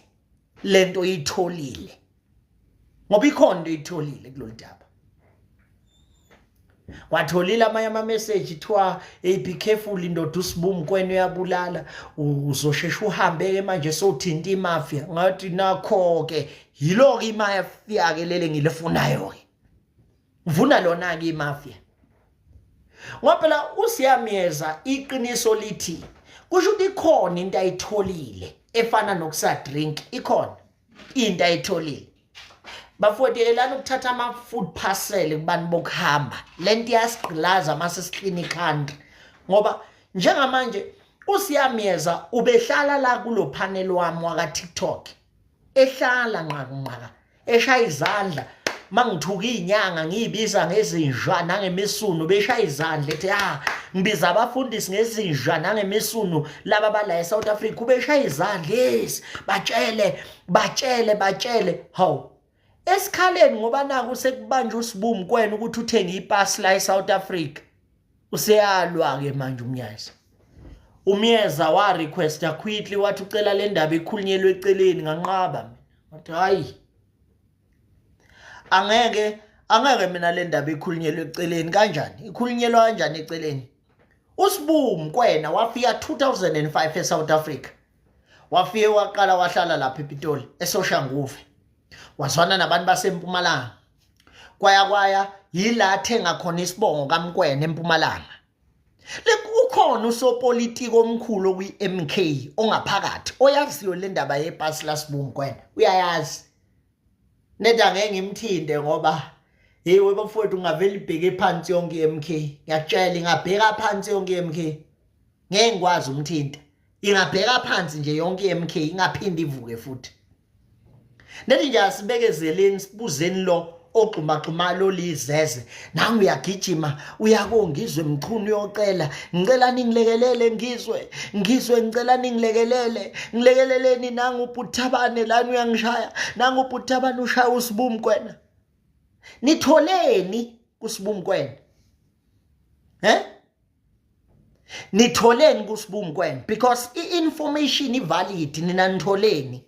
lento itholile. Ngoba ikhona into itholile kulolu daba. Watholile amanye ama message thiwa be careful indoda uSibu Mkwena uyabulala uzoshesha uhambe ke manje sothinta imafia. Ngathi nakho ke yilo ke imafia ke lele ngilefunayo ke. Uvuna lona ke imafia. Ngoba phela uSiyamiyeza iqiniso lithi kusho ukuthi ikhona into ayitholile efana nokusa drink ikhona into ayitholile. Bafowethu elana ukuthatha ama food parcel kubani bokuhamba lento iyasiqilaza mase siklini country ngoba njengamanje uSiyamiyeza ubehlala la kulo panel wami waka TikTok ehlala nqaka eshaya izandla mangithuka inyanga ngiyibiza ngezinjwa nangemisunu beshaya izandla ethi ngibiza abafundisi ngezinjwa nangemisunu laba bala eSouth Africa ubeshaya izandla yes batshele how esikhaleni ngoba naku sekubanje uSibu Mkwena ukuthi uthenge ipasi la eSouth Africa useyalwa ke manje umyeza wa requesta quickly wathi ucela le ndaba ikhulunyelwe eceleni nganqaba mina wathi hayi angeke mina le ndaba ikhulunyelwe eceleni kanjani ikhulunyelwa kanjani eceleni. uSibu Mkwena wafika 2005 eSouth Africa wafike waqala wahlala lapha ePitoli eSoshanguve wazwana nabantu baseMpumalanga kwaya yila athenga khona isibongo kaMkwena eMpumalanga. Ukhona usopolitiki omkhulu kwi-MK ongaphakathi oyaziyo le ndaba yepasi laSibu Mkwena uyayazi neda ngeke ngimthinde ngoba yewe bafowethu ungavela ibheke phansi yonke iMK ngiyakutshela ingabheka phansi yonke iMK ngeke ngikwazi umthinta ingabheka phansi nje yonke iMK ingaphindi ivuke futhi. Nethi nje asibekezeleni sibuzeni lo oxuma lolizeze nangu uyagijima uyakongizwe emchunu yocela ngicela ningilekelele ngizwe ngicela ningilekeleleni nangu uButhabane lana uyangishaya nangu uButhabane ushaya uSibumkwena nitholeni kuSibumkwena nitholeni kuSibumkwena because i-information ivalid nina nitholeni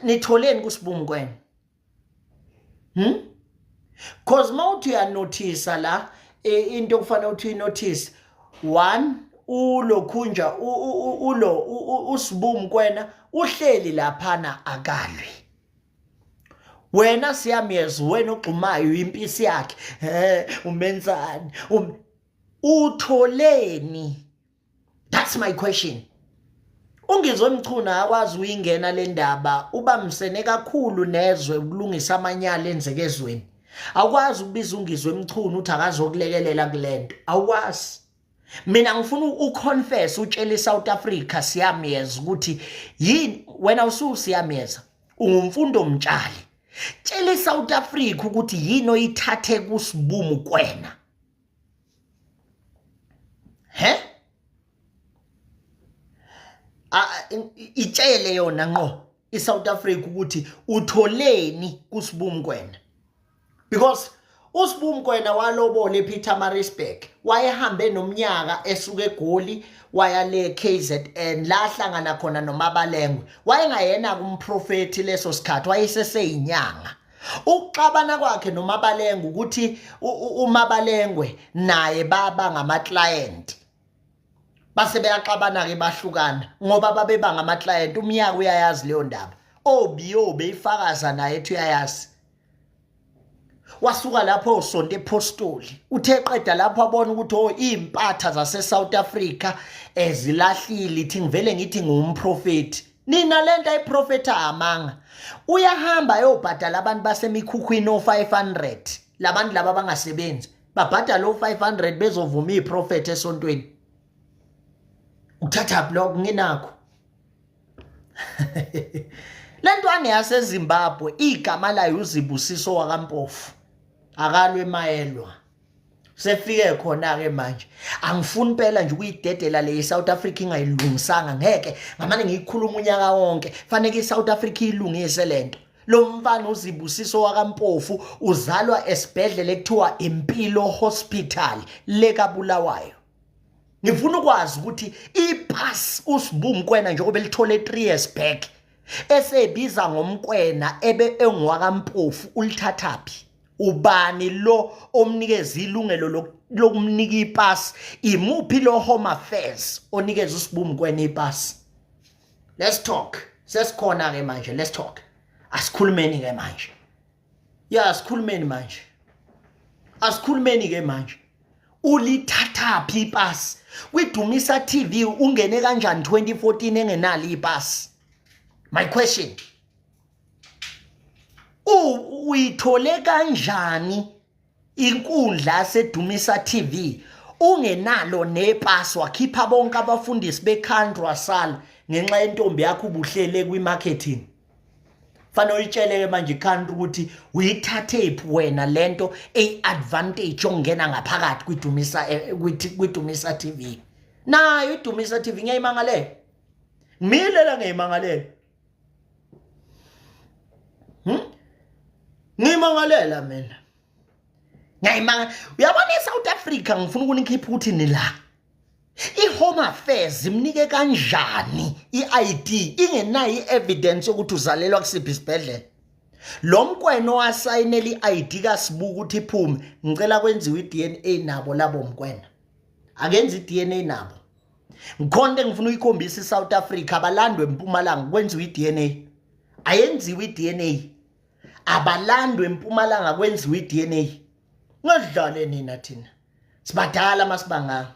nitholeni kuSibumkwena cause mawuthi uyanotice la into okufanele uthi notice one ulokhunja uSibumkwena uhleli laphana akalwe wena siyamyeza wena oxumayo impisi yakhe umenzani utholeni that's my question ungizwe Mchuna akwazi uyingena le ndaba ubamsene kakhulu nezwe ukulungisa amanyala enzeke ezweni akwazi ukubiza ungizwe Mchuna uthi akazokulekelela kulento awukwazi mina ngifuna uconfess utshele South Africa siyamyeza ukuthi yini wena ususiyamyeza ungumfundo mtshali tshele South Africa ukuthi yini oyithathe kuSibumkwena itshele yona ngqo iSouth Africa ukuthi utholeni kuSibumkwena because uSibumkwena walobole ePietermaritzburg wayehambe nomnyaka esuka eGoli waya le KZN la hlangana khona noMabalengwe wayengayena kumprofeti leso sikhathi wayeseseyinyanga ukuxabana kwakhe noMabalengwe ukuthi uMabalengwe naye baba ngama client base beyaxabana ke bahlukana ngoba babe banga ama client umnyaka uyayazi leyo ndaba obiyobe ifakaza naye ethi uyayazi wasuka lapho usonto ePostoli uthe qeda lapho abona ukuthi impatha zase South Africa ezilahlile ithi ngivele ngithi ngumprofeti nina lento ayiprofeta amanga uyahamba yobhadala abantu basemikhukhwini o500 labantu laba bangasebenzi babhadala o500 bezovuma iprofeti esontweni uthatha blog nginakho lentwane yaseZimbabwe igama layo uZibusiso wakampofu akalwe emayelwa sefike khona ke manje angifuni phela nje ukuyidedela le South Africa ingayilungisanga ngeke ngamane ngiyikhuluma unyaka wonke fanele iSouth Africa ilungise lento lo mfana uZibusiso wakampofu uzalwa esibhedlela ekuthiwa Impilo Hospital lekaBulawayo ngifuna ukwazi ukuthi ipass uSibumkwena njengoba elithole 3 years back esebiza ngomkwena ebe engwakampofu ulithathapi ubani lo omnikeza ilungelo lokumnika ipass imuphi lo Home Affairs onikeza uSibumkwena ipass let's talk sesikhona ke manje let's talk asikhulumeni ke manje asikhulumeni ke manje ulithathaphi ipass kwiDumisa TV ungene kanjani 2014 engenali ipass my question uyithole kanjani inkundla seDumisa TV ungenalo nepass wakhipha bonke abafundisi beKhandra Sal ngenxa yentombi yakho ubuhlele kwimarketing fanele uyitsheleke manje iKhandra ukuthi uyithathe wena lento eadvantage ongena ngaphakathi kwiDumisa TV nayo iDumisa TV ngiyayimangalela milela ngiyimangalela ngimangalela mina ngiyayimanga uyabona eSouth Africa ngifuna ukunikhipha ukuthi nila iHome Affairs imnike kanjani iID ingenayo evidence ukuthi uzalelwa kusiphi isibhedlela lo mkwena owasayinela iID kaSibuku ukuthi iphume ngicela kwenziwe iDNA nabo labo mkwena akenzi iDNA nabo ngikhonde ngifuna uyikhombisa eSouth Africa abalandwe eMpumalanga kwenziwe iDNA ayenziwe iDNA abalandwe eMpumalanga kwenziwe iDNA ngadlale nina thina sibadala masibanga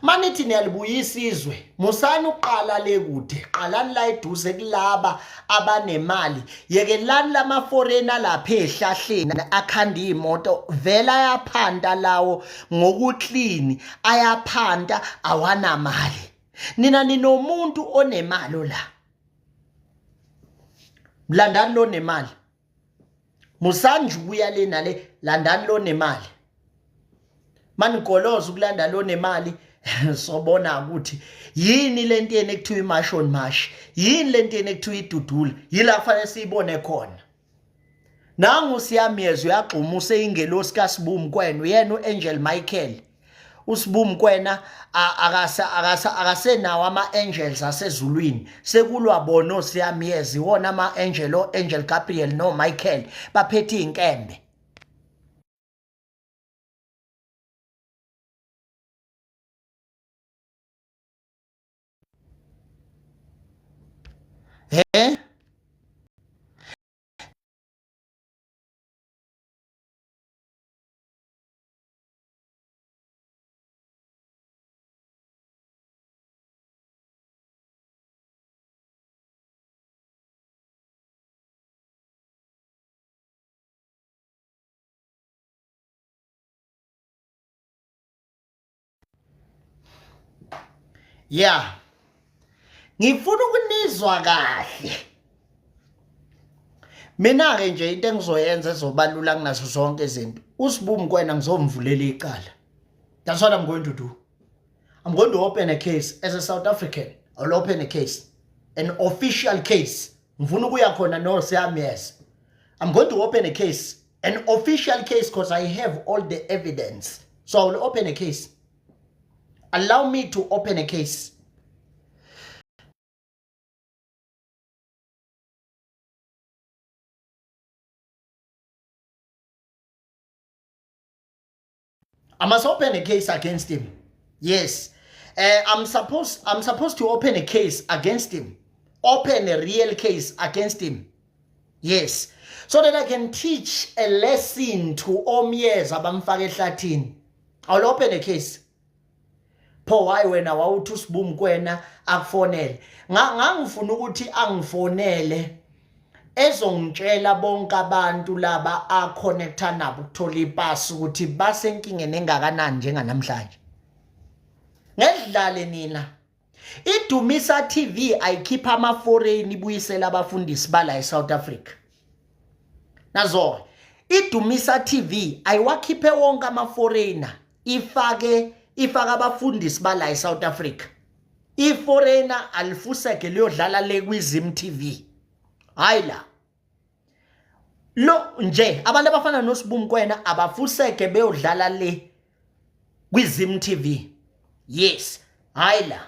manithi niyalibuyisa izwe musani uqala le kude qalani la eduze kulaba abanemali yekelani lama foreigner lapha ehlahleni akhanda imoto vela yaphanda lawo ngokuclean ayaphanda awana mali nina ninomuntu onemali la mlandani lo nemali musanje ukuya le nale landani lo nemali manigoloza ukulanda lo nemali sobona ukuthi yini lento yene ekuthiwa imashon mash yini lento yene ekuthiwa idudula yila kufanele siyibone khona nangu siyamyezwe yagxuma useyingelosi kaSibumu Mkwena yena uAngel Michael uSibumu Mkwena akasenawo ama-angels asezulwini sekulwa bona osiyamyezi wona ama-angel o-Angel Gabriel no Michael baphethe inkembe yeah ngifuna ukunizwa kahle mina ke nje into engizoyenza ezobalula kunazo zonke izinto uSibumu Mkwena ngizomvulela icala. That's what I'm going to do. I'm going to open a case as a South African. I'll open a case, an official case. Ngifuna ukuya khona no siyamyeza. I'm going to open a case, an official case, because I have all the evidence. So I will open a case. Allow me to open a case. I must open a case against him. Yes. I'm supposed to open a case against him. Open a real case against him. Yes. So that I can teach a lesson to omyeza abamfaka ehlathini. I'll open a case. Pho why wena wawuthi uSibumu Mkwena akufonele. Ngangifuna ukuthi angifonele ezongitshela bonke abantu laba aconnecta nabo ukuthola ipasi ukuthi basenkingeni engakanani njenganamhlanje. Ngedlale nina. IDumisa TV ayikhipha ama foreign ibuyisela abafundisi bala eSouth Africa. Nazo IDumisa TV ayiwakhiphe wonke ama foreigner ifaka abafundisi bala eSouth Africa. IForeigner alifuseke liyodlala le kwiZim TV. Hayla. Lo nje abantu abafana noSibumu Mkwena abafuseke beyodlala le kwiZim TV. Yes, hayla.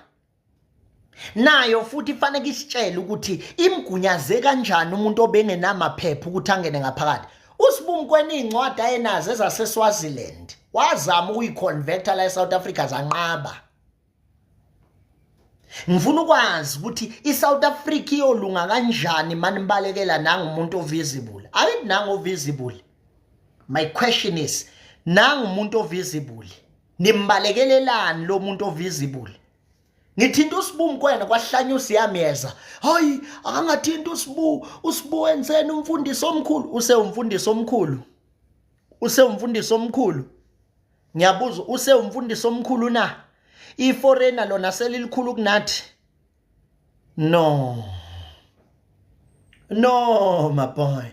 Nayo futhi fanele isitshele ukuthi imgunyaze kanjani umuntu obengenamaphepha ukuthi angene ngaphakathi. uSibumu Mkwena incwadi ayenazo ezaseSwaziland wazama ukuyiconverta la eSouth Africa zanqaba. Ngifuna ukwazi ukuthi iSouth Africa iyolunga kanjani manibalekela nangumuntu ovisible. Ayithi nangu visible. My question is, nangumuntu ovisible. Nimbalekelelani lo muntu ovisible? Ngithinta uSibumu Mkwena kwahlanya usiyamyeza. Hayi, akangathinta uSibu wenzeni umfundisi omkhulu? Usewumfundisi omkhulu. Usewumfundisi omkhulu. Ngiyabuza, usewumfundisi omkhulu na? IForeigner lona selilikhulu kunathi. No, my boy.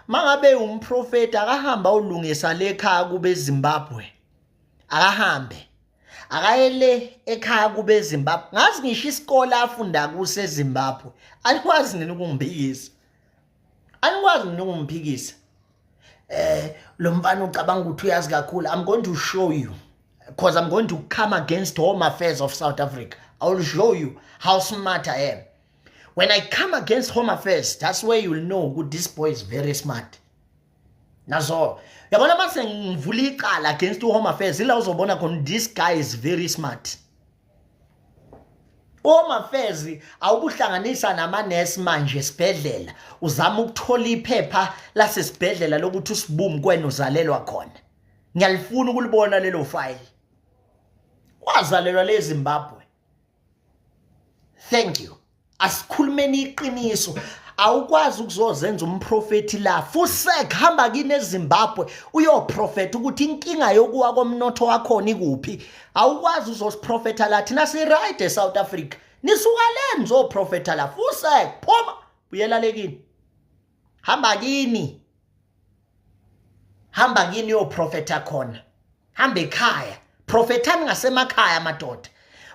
Mangabe umprofeti akahamba ulungisa lekhaya kube eZimbabwe. Akahambe. Akayele ekhaya kube eZimbabwe. Ngazi ngisho isikole afunda kuse eZimbabwe. Alikwazi nini ukungiphikisa. Alikwazi nini ukungiphikisa. Lo mfana ucabanga ukuthi uyazi kakhulu. I'm going to show you. Because I'm going to come against Home Affairs of South Africa. I will show you how smart I am. When I come against Home Affairs, that's where you'll know that this boy is very smart. That's all. Yabona mase ngivula icala against Home Affairs, ila uzobona khona this guy is very smart. Home Affairs awubuhlanganisa namanesi manje esibhedlela, uzama ukuthola iphepha lasesibhedlela lokuthi uSibumu Mkwena uzalelwa khona. Ngiyalifuna ukulibona lelo file. Wazalelwa le Zimbabwe. Thank you. Asikhulumeni iqiniso. Awukwazi ukuzozenza umprofeti la. Fusek hamba kini eZimbabwe uyoprofeta ukuthi inkinga yokuwa komnotho wakhona ikuphi. Awukwazi uzosiprofeta la thina si right eSouth Africa. Nisuka le nizoprofeta la. Fusek phoma uyela lekini. Hamba kini. hamba kini yo profeta khona hamba ekhaya profetani ngasemakhaya madoda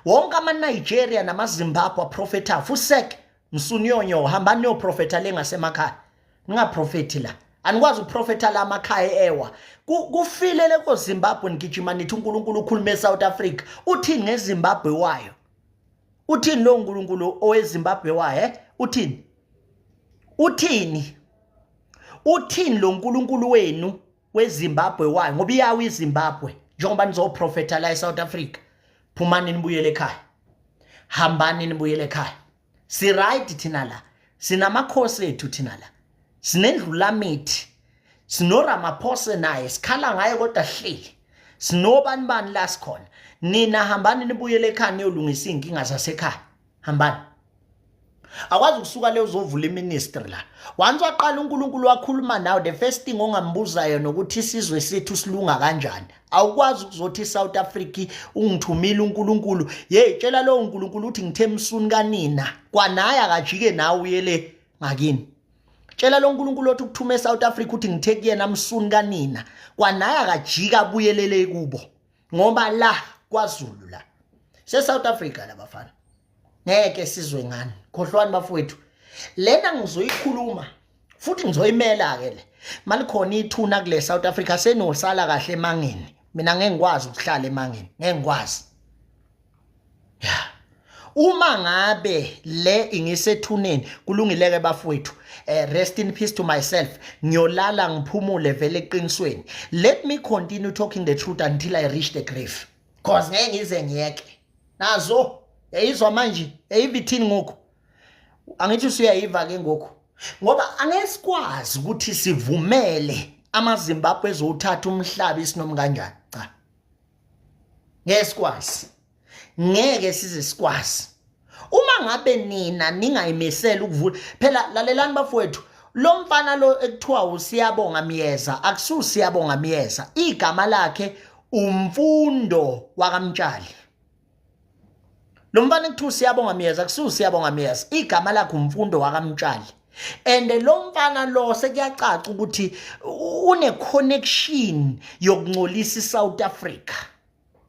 wonke ama Nigeria nama Zimbabwe profeta fusek msunyonyo hamba niyo profeta lengasemakhaya ningaprofeti la anikwazi uprofeta la amakhaya ewa kufilele ko Zimbabwe ngijima nithi uNkulunkulu ukhuluma South Africa uthini ngeZimbabwe wayo uthini lo uNkulunkulu oweZimbabwe wayo uthini lo uNkulunkulu wenu weZimbabwe wayo ngoba iyawo iZimbabwe njengoba nizoprofeta la eSouth Africa phumani nibuyele ekhaya hambani nibuyele ekhaya si right thina la sinamakhosi ethu thina la sinendlulamithi sinoRamaphosa naye sikhala ngaye kodwa hleli sinobani la sikhona nina hambani nibuyele ekhaya niyolungisa inkinga zasekhaya hambani akwazi ukusuka le uzovula iministry la once waqala uNkulunkulu wakhuluma nawe the first thing ongambuza yona ukuthi isizwe sethu silunga kanjani awukwazi ukuzothi iSouth Africa ungithumile uNkulunkulu tshela lo uNkulunkulu uthi ngithe msuni kanina kwanaye akajike nawe uyele ngakini tshela lo uNkulunkulu othi ukuthume eSouth Africa uthi ngithe kuyena msuni kanina kwanaye akajika abuyelele kubo ngoba la kwaZulu la seSouth Africa labafana ngeke sizwe ngani khohlwani bafowethu lena ngizoyikhuluma futhi ngizoyimela ke le malikhona ithuna kule South Africa senosala kahle emangeni mina ngeke ngikwazi ukuhlala emangeni ngeke ngikwazi uma ngabe le ingisethuneni kulungileke bafowethu rest in peace to myself ngiyolala ngiphumule vele eqinisweni let me continue talking the truth until I reach the grave cause ngeke ngize ngiyeke nazo yayizwa manje eyibithini ngoku angithi usuyayiva ke ngoku ngoba angesikwazi ukuthi sivumele amaZimbabwe ezothatha umhlaba isinomi kanjani cha ngesikwazi ngeke size sikwazi uma ngabe nina ningayimisela ukuvula phela lalelani bafowethu lo mfana lo ekuthiwa uSiyabonga Miyeza akususiyabonga Miyeza igama lakhe umfundo wakamtshali lo mfana ekuthiwa uSiyabonga Miyeza akususiyabonga Miyeza igama lakhe umfundo wakamtshali and lo mfana lo sekuyacaca ukuthi une connection yokungcolisa iSouth Africa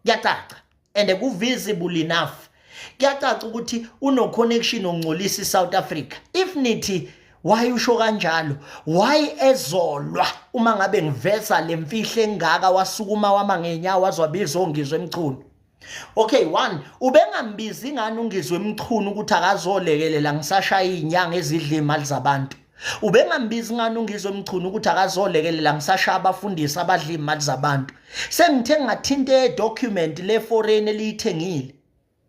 kuyacaca and ku visible enough kuyacaca ukuthi uno connection ongcolisa iSouth Africa if nithi why usho kanjalo why ezolwa uma ngabe ngiveza lemfihle engaka wasukuma wama ngenyawo wazwabiza ongizwe emchunu okay one ubengambizi ngani ungizwe emchunu ukuthi akazolekelela ngisashaya inyanga ezidla imali zabantu ubengambizi ngani ungizwe emchunu ukuthi akazolekelela ngisashaya abafundisi abadla imali zabantu sengithe ngathinte document le foreign elithengile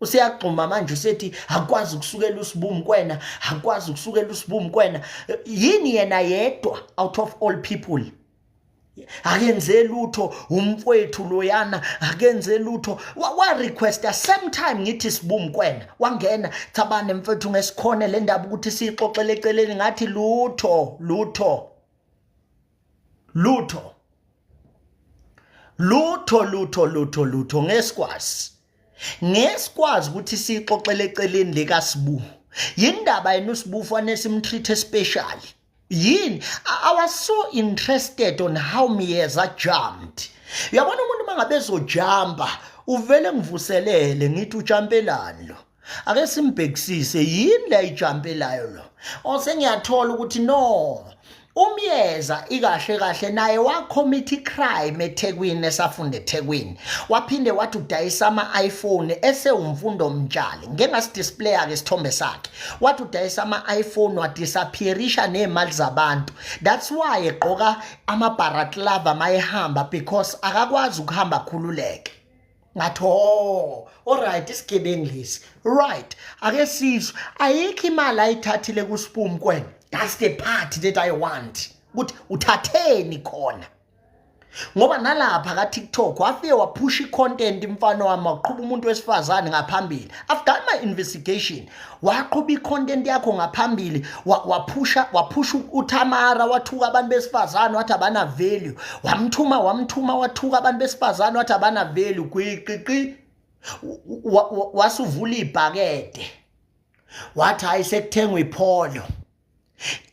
usiyagxuma manje usethi akwazi ukusukela uSibumi kwena akwazi ukusukela uSibumi kwena yini yena yedwa out of all people akenze lutho umfowethu loyana akenze lutho wa request same time ngithi Sibumi kwena wangena thabane mfowethu ngesikhone le ndaba ukuthi sixoxele eceleni ngathi lutho ngesikwazi ukuthi sixoxele eceleni leka Sibu yindaba yena uSibu fanele simtreat special yini I was so interested on how Miyeza jumped yabona umuntu mangabezojumpa uvele ngivuselele ngithi ujampelani lo ake simbhekisise yini la ijampelayo lo osengiyathola ukuthi no uMyeza ikahle naye wacommit crime eThekwini esafunda eThekwini waphinde wathi udayisa ama-iPhone esewumfundo mtshali ngengasidisplay ake isithombe sakhe wathi udayisa ama-iPhone wadisappearisha nemali zabantu that's why egqoka amabharaklava mayehamba because akakwazi ukuhamba khululeke ngathi alright isigebengu lesi right ake sizwe ayikho imali ayithathile kuSibumi kwena that's the part that I want ukuthi uthatheni khona ngoba nalapha ka TikTok wafike waphusha icontent imfana wami waqhubha umuntu wesifazane ngaphambili after my investigation waqhubha icontent yakho ngaphambili waphusha uTamara wathuka abantu besifazane wathi abana value wamthuma wathuka abantu besifazane wathi abana value kwiqiqi wasuvula ibhakede wathi hayi sekuthengwa ipholo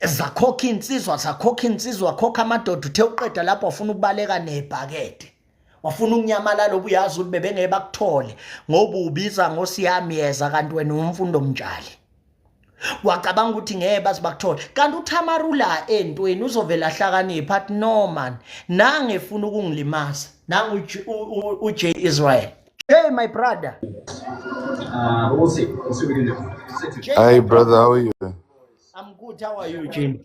zakhokha insizwa akhokha amadoda uthe uqeda lapho wafuna ukubaleka nebhakede wafuna ukunyamalala obuyazi ukuthi bebengeke bakuthole ngoba ubiza ngosiyami yeza kanti wena umfundo mtshali wacabanga ukuthi ngeke baze bakuthole kanti uThamarula entweni uzovela hlakanipha athi no man nange efuna ukungilimaza nangu uJ Israel. Hey my brother. We'll see. We'll see what we can do. Jay, Hi, my brother. How are you? I'm good. How are you, Jay?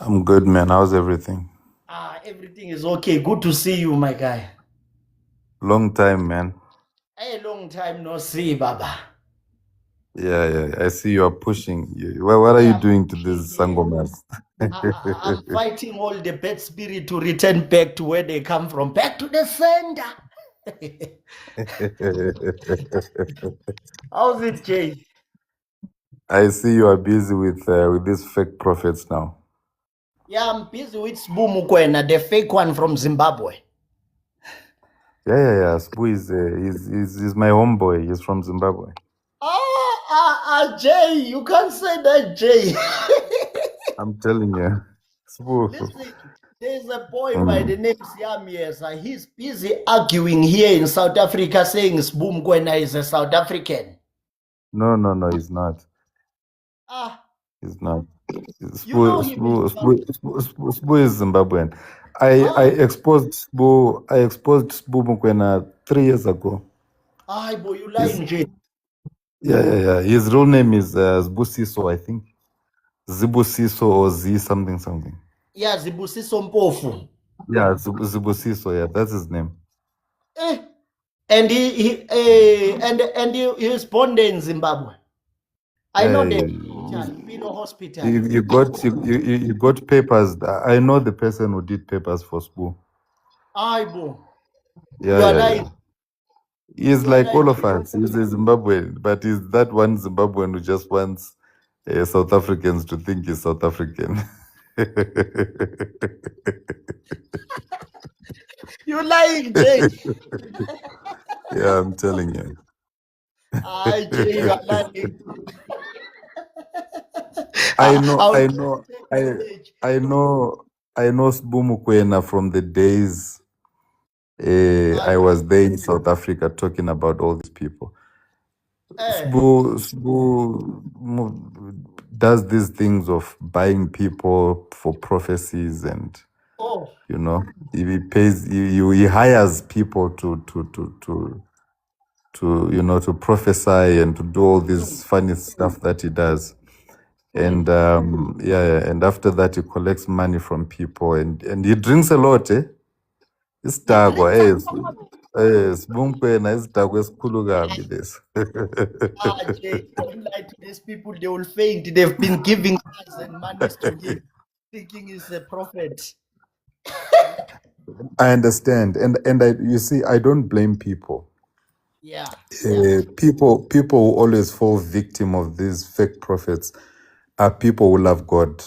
I'm good, man. How's everything? Everything is okay. Good to see you, my guy. Long time, man. A long time no see, Baba. Yeah. I see you are pushing. What are you doing to this Sangomas? I'm fighting all the bad spirit to return back to where they come from, back to the center. How's it, Jay? I see you are busy with these fake prophets now. Yeah, I'm busy with Sbu Mukwena, the fake one from Zimbabwe. Yeah. Sbu is my homeboy. He's from Zimbabwe. Jay, you can't say that, Jay. I'm telling you. Sbu. Listen, there's a boy by the name Siamiesa. He's busy arguing here in South Africa saying Sbu Mukwena is a South African. No, he's not. He's not. You know him in Sbu is Zimbabwean. I exposed Sbu Mukwena 3 years ago. Boy, you lying, Jay. Yeah. His real name is Zibusiso, I think. Zibusiso or Z something. Yeah, Zibusiso Mpofu. Yeah, Zibusiso. Yeah, that's his name. And he was born there in Zimbabwe. I know the hospital. You got papers. I know the person who did papers for Sbu. Boy. Yeah. He's like all of us. He's a Zimbabwean, but he's that one Zimbabwean who just wants South Africans to think he's South African. You lying, Jay. Yeah, I'm telling you. Jay, you are lying. I know Sbu Mukwena from the days I was there in South Africa talking about all these people. Sbu does these things of buying people for prophecies and he pays he hires people to prophesy and to do all this funny stuff that he does. And and after that he collects money from people and he drinks a lot, Isdakwa, Sbu Mukwena isdakwa esikhulu kabi this. Jay, don't lie to these people, they will faint. They've been giving us and money to him, thinking he's a prophet. I understand, and you see, I don't blame people. Yeah. People who always fall victim of these fake prophets are people who love God,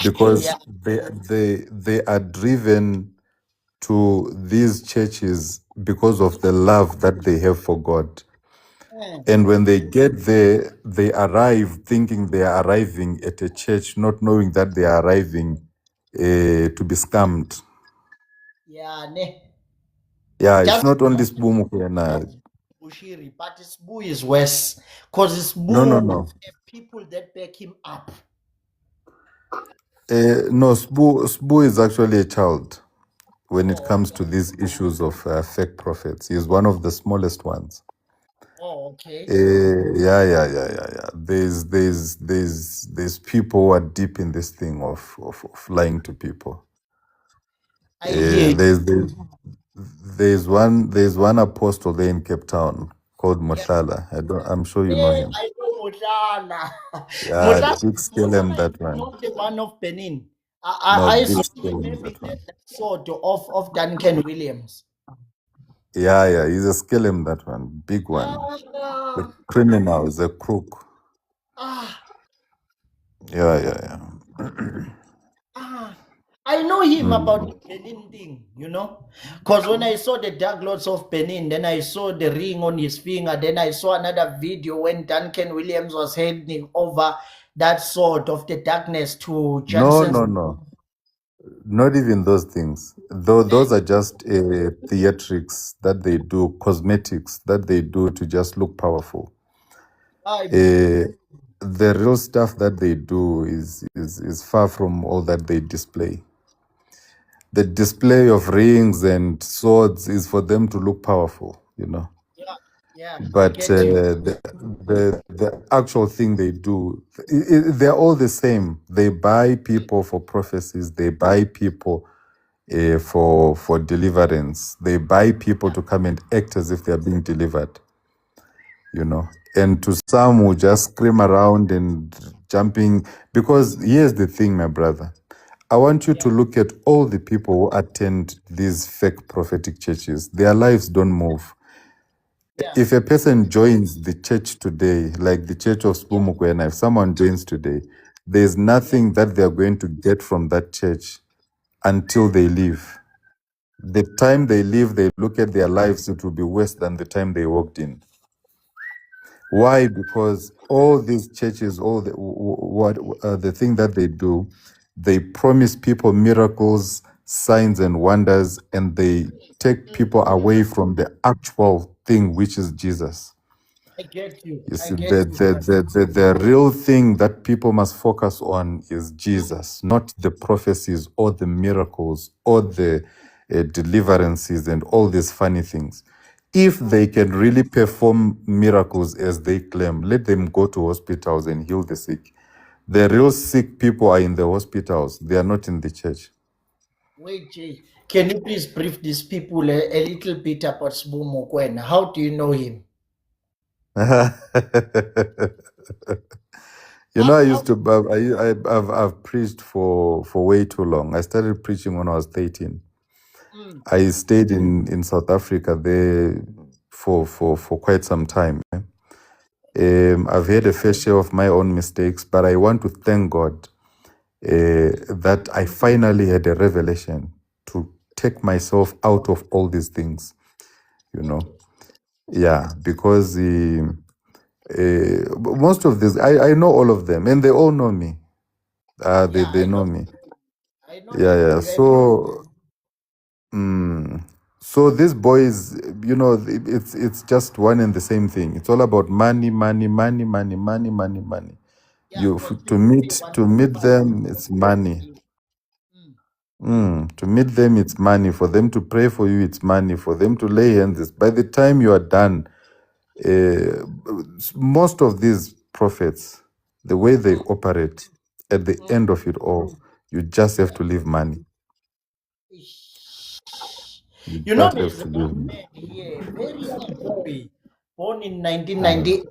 because they are driven to these churches because of the love that they have for God. And when they get there, they arrive thinking they are arriving at a church, not knowing that they are arriving to be scammed. Yeah, it's not only Sbu Mukwena. Bushiri, but Sbu is worse because Sbu No. people that back him up. No, Sbu is actually a child when it comes to these issues of fake prophets. He's one of the smallest ones. Okay. Yeah. There's people who are deep in this thing of lying to people. There's one apostle there in Cape Town called Mohlala. I'm sure you know him. I know Mohlala. Yeah, big scale that one. Not the one of Benin. No, I big saw scale maybe that one. that sort of Duncan Williams. Yeah, he's a scale that one, big one. The criminal is a crook. Yeah. I know him Mm. about the Benin thing, you know, because when I saw the Dark Lords of Benin, then I saw the ring on his finger, then I saw another video when Duncan Williams was handing over that sword of the darkness to No, Johnson. no. Not even those things. Though those are just theatrics that they do, cosmetics that they do to just look powerful. The real stuff that they do is far from all that they display. The display of rings and swords is for them to look powerful, you know. Yeah, But the actual thing they do, they're all the same. They buy people for prophecies. They buy people for deliverance. They buy people to come and act as if they are being delivered, you know. And to some who just scream around and jumping, because here's the thing, my brother. I want you to look at all the people who attend these fake prophetic churches. Their lives don't move. If a person joins the church today, like the church of Spumukwena, if someone joins today, there's nothing that they're going to get from that church until they leave. The time they leave, they look at their lives, it will be worse than the time they walked in. Why? Because all these churches, all the thing that they do, they promise people miracles, signs and wonders, and they take people away from the actual thing, which is Jesus. I get you. You see, the real thing that people must focus on is Jesus, not the prophecies or the miracles or the deliverances and all these funny things. If they can really perform miracles as they claim, let them go to hospitals and heal the sick. The real sick people are in the hospitals. They are not in the church. Wait, Jay, can you please brief these people a little bit about Sbu Mokoena? How do you know him? You know, I used to. I've preached for way too long. I started preaching when I was 13. I stayed in South Africa there for quite some time. I've had a fair share of my own mistakes, but I want to thank God that I finally had a revelation to take myself out of all these things. You know, yeah, because most of this, I know all of them, and they all know me. They know me. I know Yeah. So these boys, you know, it's just one and the same thing. It's all about money. Yeah, To meet them, it's money. To meet them, it's money. For them to pray for you, it's money. For them to lay hands, by the time you are done, most of these prophets, the way they operate, at the end of it all, you just have to leave money. You know, there's a man here, very young boy, born in 1998.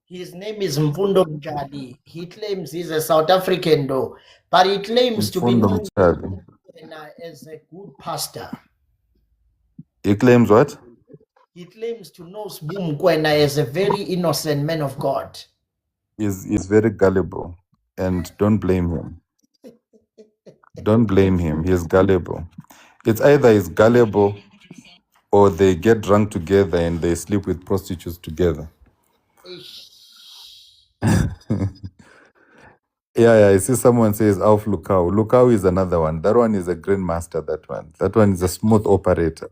His name is Mfundo Mjali. He claims he's a South African, though, but he claims to be known as a good pastor. He claims what? He claims to know Sbu Mokoena as a very innocent man of God. He's very gullible, and don't blame him. Don't blame him. He's gullible. It's either he's gullible or they get drunk together and they sleep with prostitutes together. Yeah. I see someone says Auf Lukau. Lukau is another one. That one is a grandmaster, that one. That one is a smooth operator.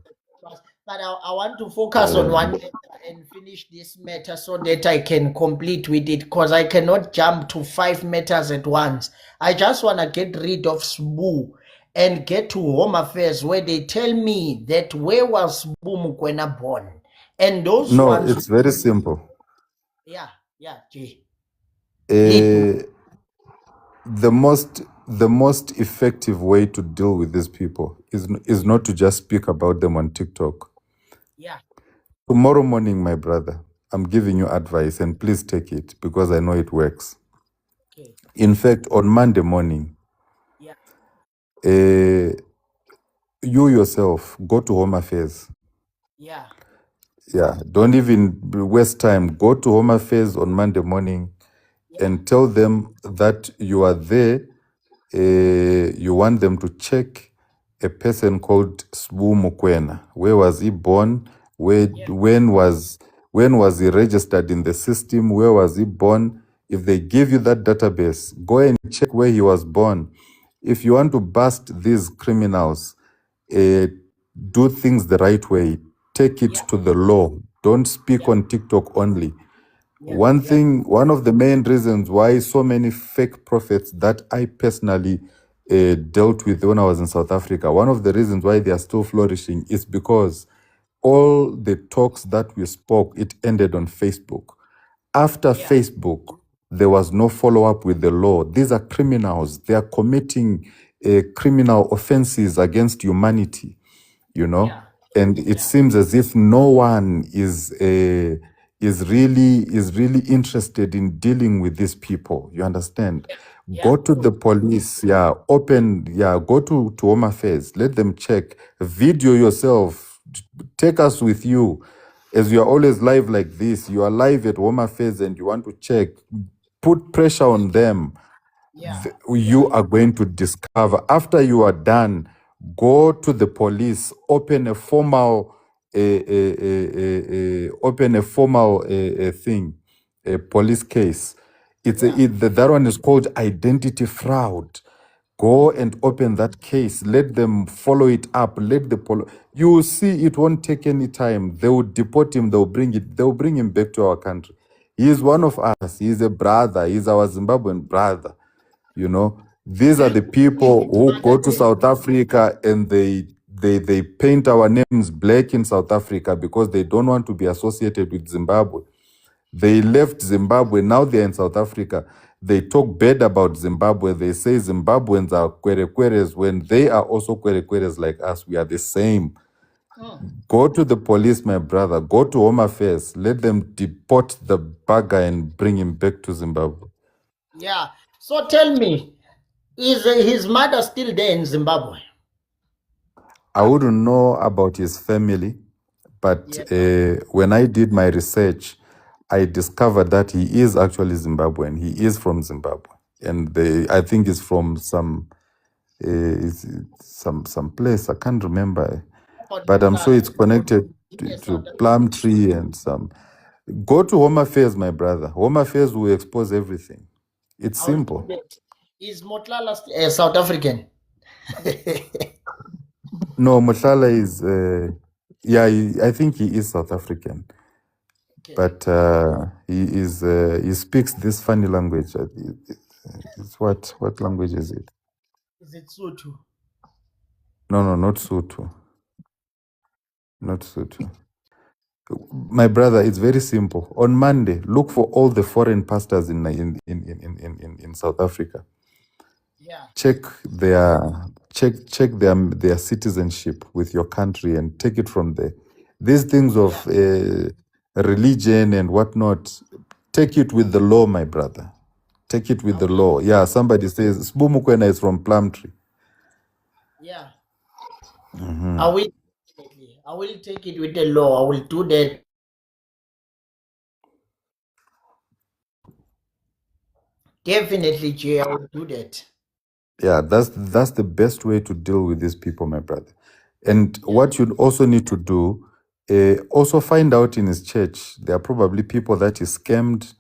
But I want to focus on one matter and finish this matter so that I can complete with it, because I cannot jump to 5 matters at once. I just want to get rid of Sbu and get to Home Affairs, where they tell me that where was Sbu Mokoena born? And those ones... it's very simple. Yeah, G. The most effective way to deal with these people is not to just speak about them on TikTok. Yeah. Tomorrow morning, my brother, I'm giving you advice, and please take it because I know it works. Okay. In fact, on Monday morning, you yourself go to Home Affairs. Yeah. Don't even waste time. Go to Home Affairs on Monday morning and tell them that you are there you want them to check a person called Sbu Mukwena. Where was he born? When was he registered in the system? Where was he born? If they give you that database, go and check where he was born. If you want to bust these criminals, do things the right way. Take it to the law. Don't speak on TikTok only. One of the main reasons why so many fake prophets that I personally dealt with when I was in South Africa, one of the reasons why they are still flourishing is because all the talks that we spoke, it ended on Facebook. After Facebook, there was no follow-up with the law. These are criminals. They are committing criminal offenses against humanity, you know? And it seems as if no one is really interested in dealing with these people. You understand? Go to the police, go to Home Affairs, let them check, video yourself, take us with you. As you are always live like this, you are live at Home Affairs and you want to check, put pressure on them. You are going to discover. After you are done, go to the police, open a formal police case. That one is called identity fraud. Go and open that case. Let them follow it up. You will see it won't take any time. They will deport him. They will bring him back to our country. He is one of us. He is a brother. He is our Zimbabwean brother. You know, these are the people who go to South Africa and they paint our names black in South Africa because they don't want to be associated with Zimbabwe. They left Zimbabwe, now they're in South Africa. They talk bad about Zimbabwe. They say Zimbabweans are kwerekweres when they are also kwerekweres like us. We are the same. Go to the police, my brother. Go to Home Affairs. Let them deport the bugger and bring him back to Zimbabwe. Yeah. So tell me, is his mother still there in Zimbabwe? I wouldn't know about his family, but when I did my research, I discovered that he is actually Zimbabwean. He is from Zimbabwe, and I think he's from some place. I can't remember, but I'm sure it's connected to Plumtree and some. Go to Home Affairs, my brother. Home Affairs will expose everything. It's simple. Is Motlala South African? No, Motlala is. I think he is South African. But he speaks this funny language. It's what language is it? Is it Sotho? No, not Sotho. Not Sotho. My brother, it's very simple. On Monday, look for all the foreign pastors in South Africa. Yeah. Check their citizenship with your country and take it from there. These things of religion and whatnot, take it with the law, my brother. Take it with the law. Yeah, somebody says Sbu Mukwena is from Plumtree. Yeah. I will take it with the law. I will do that. Definitely, Jay, I will do that. Yeah, that's the best way to deal with these people, my brother. And what you also need to do, also find out in his church, there are probably people that he scammed.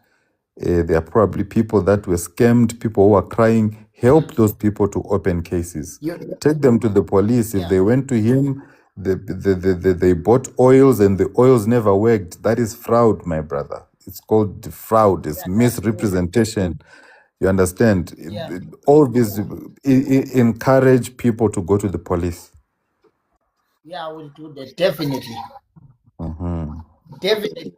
There are probably people that were scammed, people who are crying. Help those people to open cases. Take them to the police. If they went to him, they bought oils and the oils never worked. That is fraud, my brother. It's called fraud. It's misrepresentation. You understand? All this encourage people to go to the police. Yeah, I will do that. Definitely. Definitely.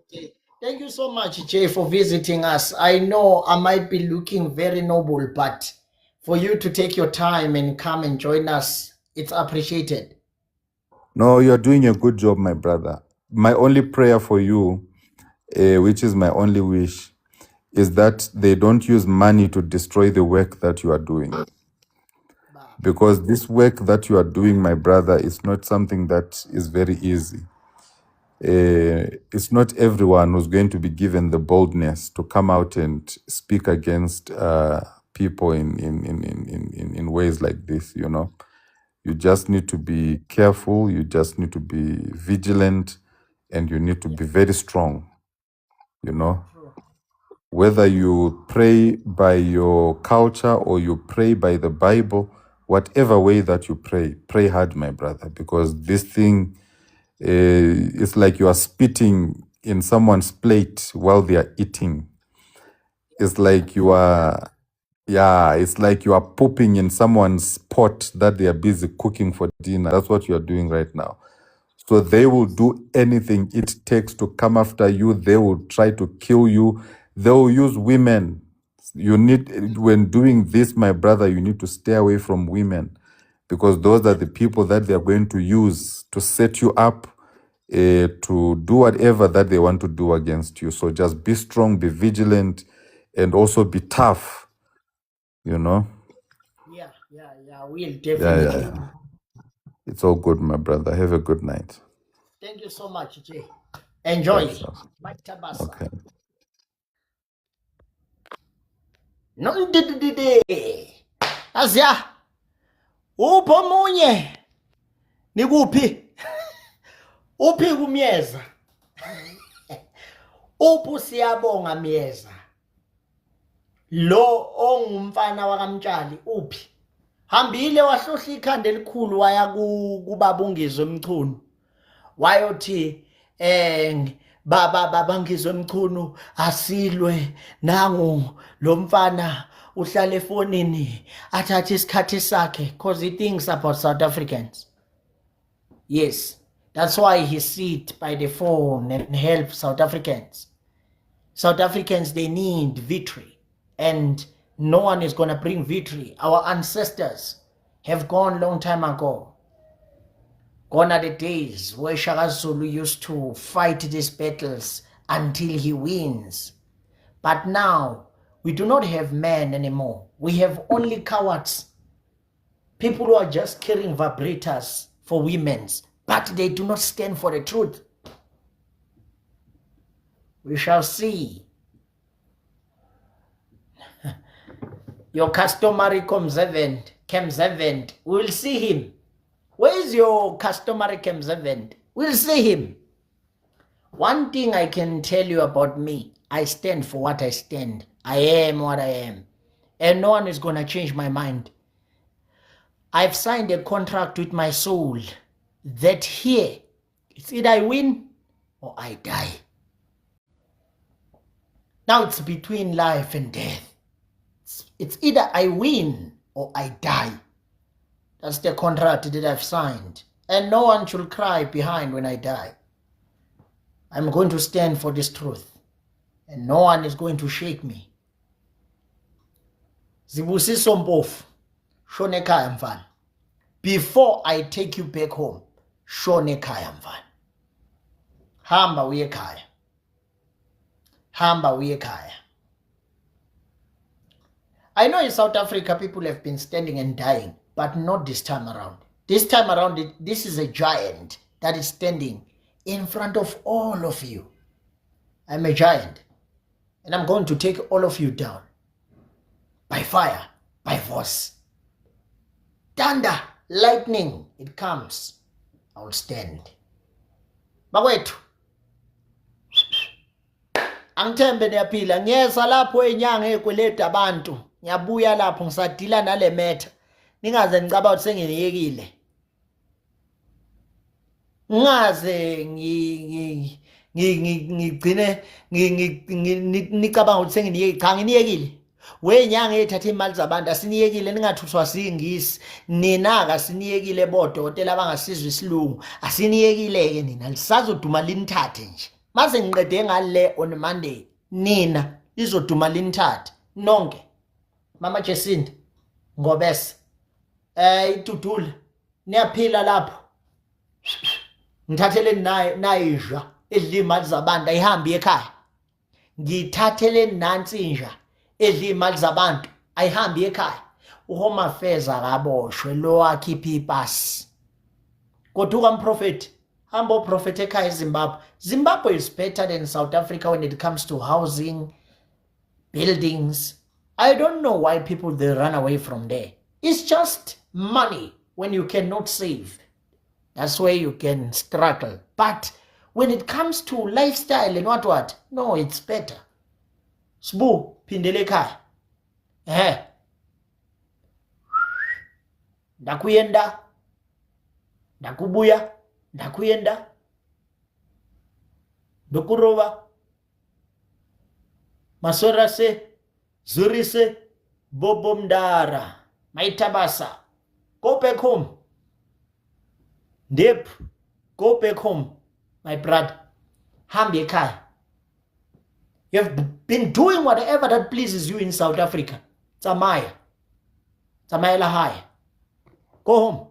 Thank you so much, Jay, for visiting us. I know I might be looking very noble, but for you to take your time and come and join us, it's appreciated. No, you're doing a good job, my brother. My only prayer for you, which is my only wish, is that they don't use money to destroy the work that you are doing. Because this work that you are doing, my brother, is not something that is very easy. It's not everyone who's going to be given the boldness to come out and speak against people in ways like this, you know. You just need to be careful, you just need to be vigilant, and you need to be very strong, you know. Whether you pray by your culture or you pray by the Bible, whatever way that you pray hard, my brother, because this thing is like you are spitting in someone's plate while they are eating. It's like you are, yeah, it's like you are pooping in someone's pot that they are busy cooking for dinner. That's what you are doing right now. So they will do anything it takes to come after you. They will try to kill you. They will use women. You need, when doing this, my brother, you need to stay away from women, because those are the people that they are going to use to set you up, to do whatever that they want to do against you. So just be strong, be vigilant, and also be tough, you know? Yeah, we'll Yeah, definitely. yeah. It's all good, my brother. Have a good night. Thank you so much, Jay. Enjoy. Yes, sir. Mike Tabasa. Okay. No didide. Azia. Upho munye. Nikuphi? Uphi kumyeza? Uphu siyabonga myeza. Lo ongumfana wakamtshali uphi? Hambile wahlohla ikhanda elikhulu waya kubaba ungizwe emchunu. Wayothi baba ngizwe emchunu asilwe nangu lo mfana uhlala efonini athatha isikhathi sakhe because he thinks about South Africans. Yes, that's why he sit by the phone and help South Africans. South Africans, they need victory, and no one is going to bring victory. Our ancestors have gone long time ago. Gone are the days where Shaka Zulu used to fight these battles until he wins. But now, we do not have men anymore. We have only cowards. People who are just carrying vibrators for women's, but they do not stand for the truth. We shall see. Your customary Kemzevent, we'll see him. Where is your customary Kemzevent? We'll see him. One thing I can tell you about me, I stand for what I stand. I am what I am. And no one is going to change my mind. I've signed a contract with my soul that here, it's either I win or I die. Now it's between life and death. It's either I win or I die. That's the contract that I've signed. And no one should cry behind when I die. I'm going to stand for this truth. And no one is going to shake me. Zibusiso Mpofu, shone ekhaya mfana. Before I take you back home, shone ekhaya mfana. Hamba uye ekhaya. Hamba uye ekhaya. I know in South Africa people have been standing and dying, but not this time around. This time around, this is a giant that is standing in front of all of you. I'm a giant, and I'm going to take all of you down. By fire, by force. Thunder, lightning, it comes. I will stand. Bakwethu. Angithembe niyaphila, ngiyeza lapho enyanga ekweleda abantu. Ngiyabuya lapho ngisadila nale metha. Ningaze ngicaba ukuthi sengiyekile. Ngaze ngigcine nicabanga ukuthi sengiyekile. Cha, nginiyekile. Wenyanga ethatha imali zabantu asiniyekile, ningathuswa singisi. Nina akasiniyekile bodokotela abangasizwe isilungu. Asiniyekile ke nina lisazoduma linithathe nje. Mase ngiqede ngale on Monday. Nina izoduma linithathe nonke. Mama Jacinta Ngobese itudula niyaphila lapho. Ngithathele nayizwa edla imali zabantu ayihambi ekhaya. Ngithathele nansinja edla imali zabantu ayihambi ekhaya. uHoma Feza akaboshwe lo akhipha ipasi. Kodwa umprofeti hamba uprofeti ekhaya eZimbabwe. Zimbabwe is better than South Africa when it comes to housing, buildings, I don't know why people, they run away from there. It's just money when you cannot save. That's where you can struggle. But when it comes to lifestyle and what, no, it's better. Sbu, phindele ekhaya. Ndakuyenda. Ndakubuya. Ndakuyenda. Ndokurova. Masorase. Zurise. Bobo Mdara. Maitabasa. Go back home. Dip. Go back home. My brother. Hambi ekhaya. You have been doing whatever that pleases you in South Africa. Tsamaya. Tsamayela haya. Go home.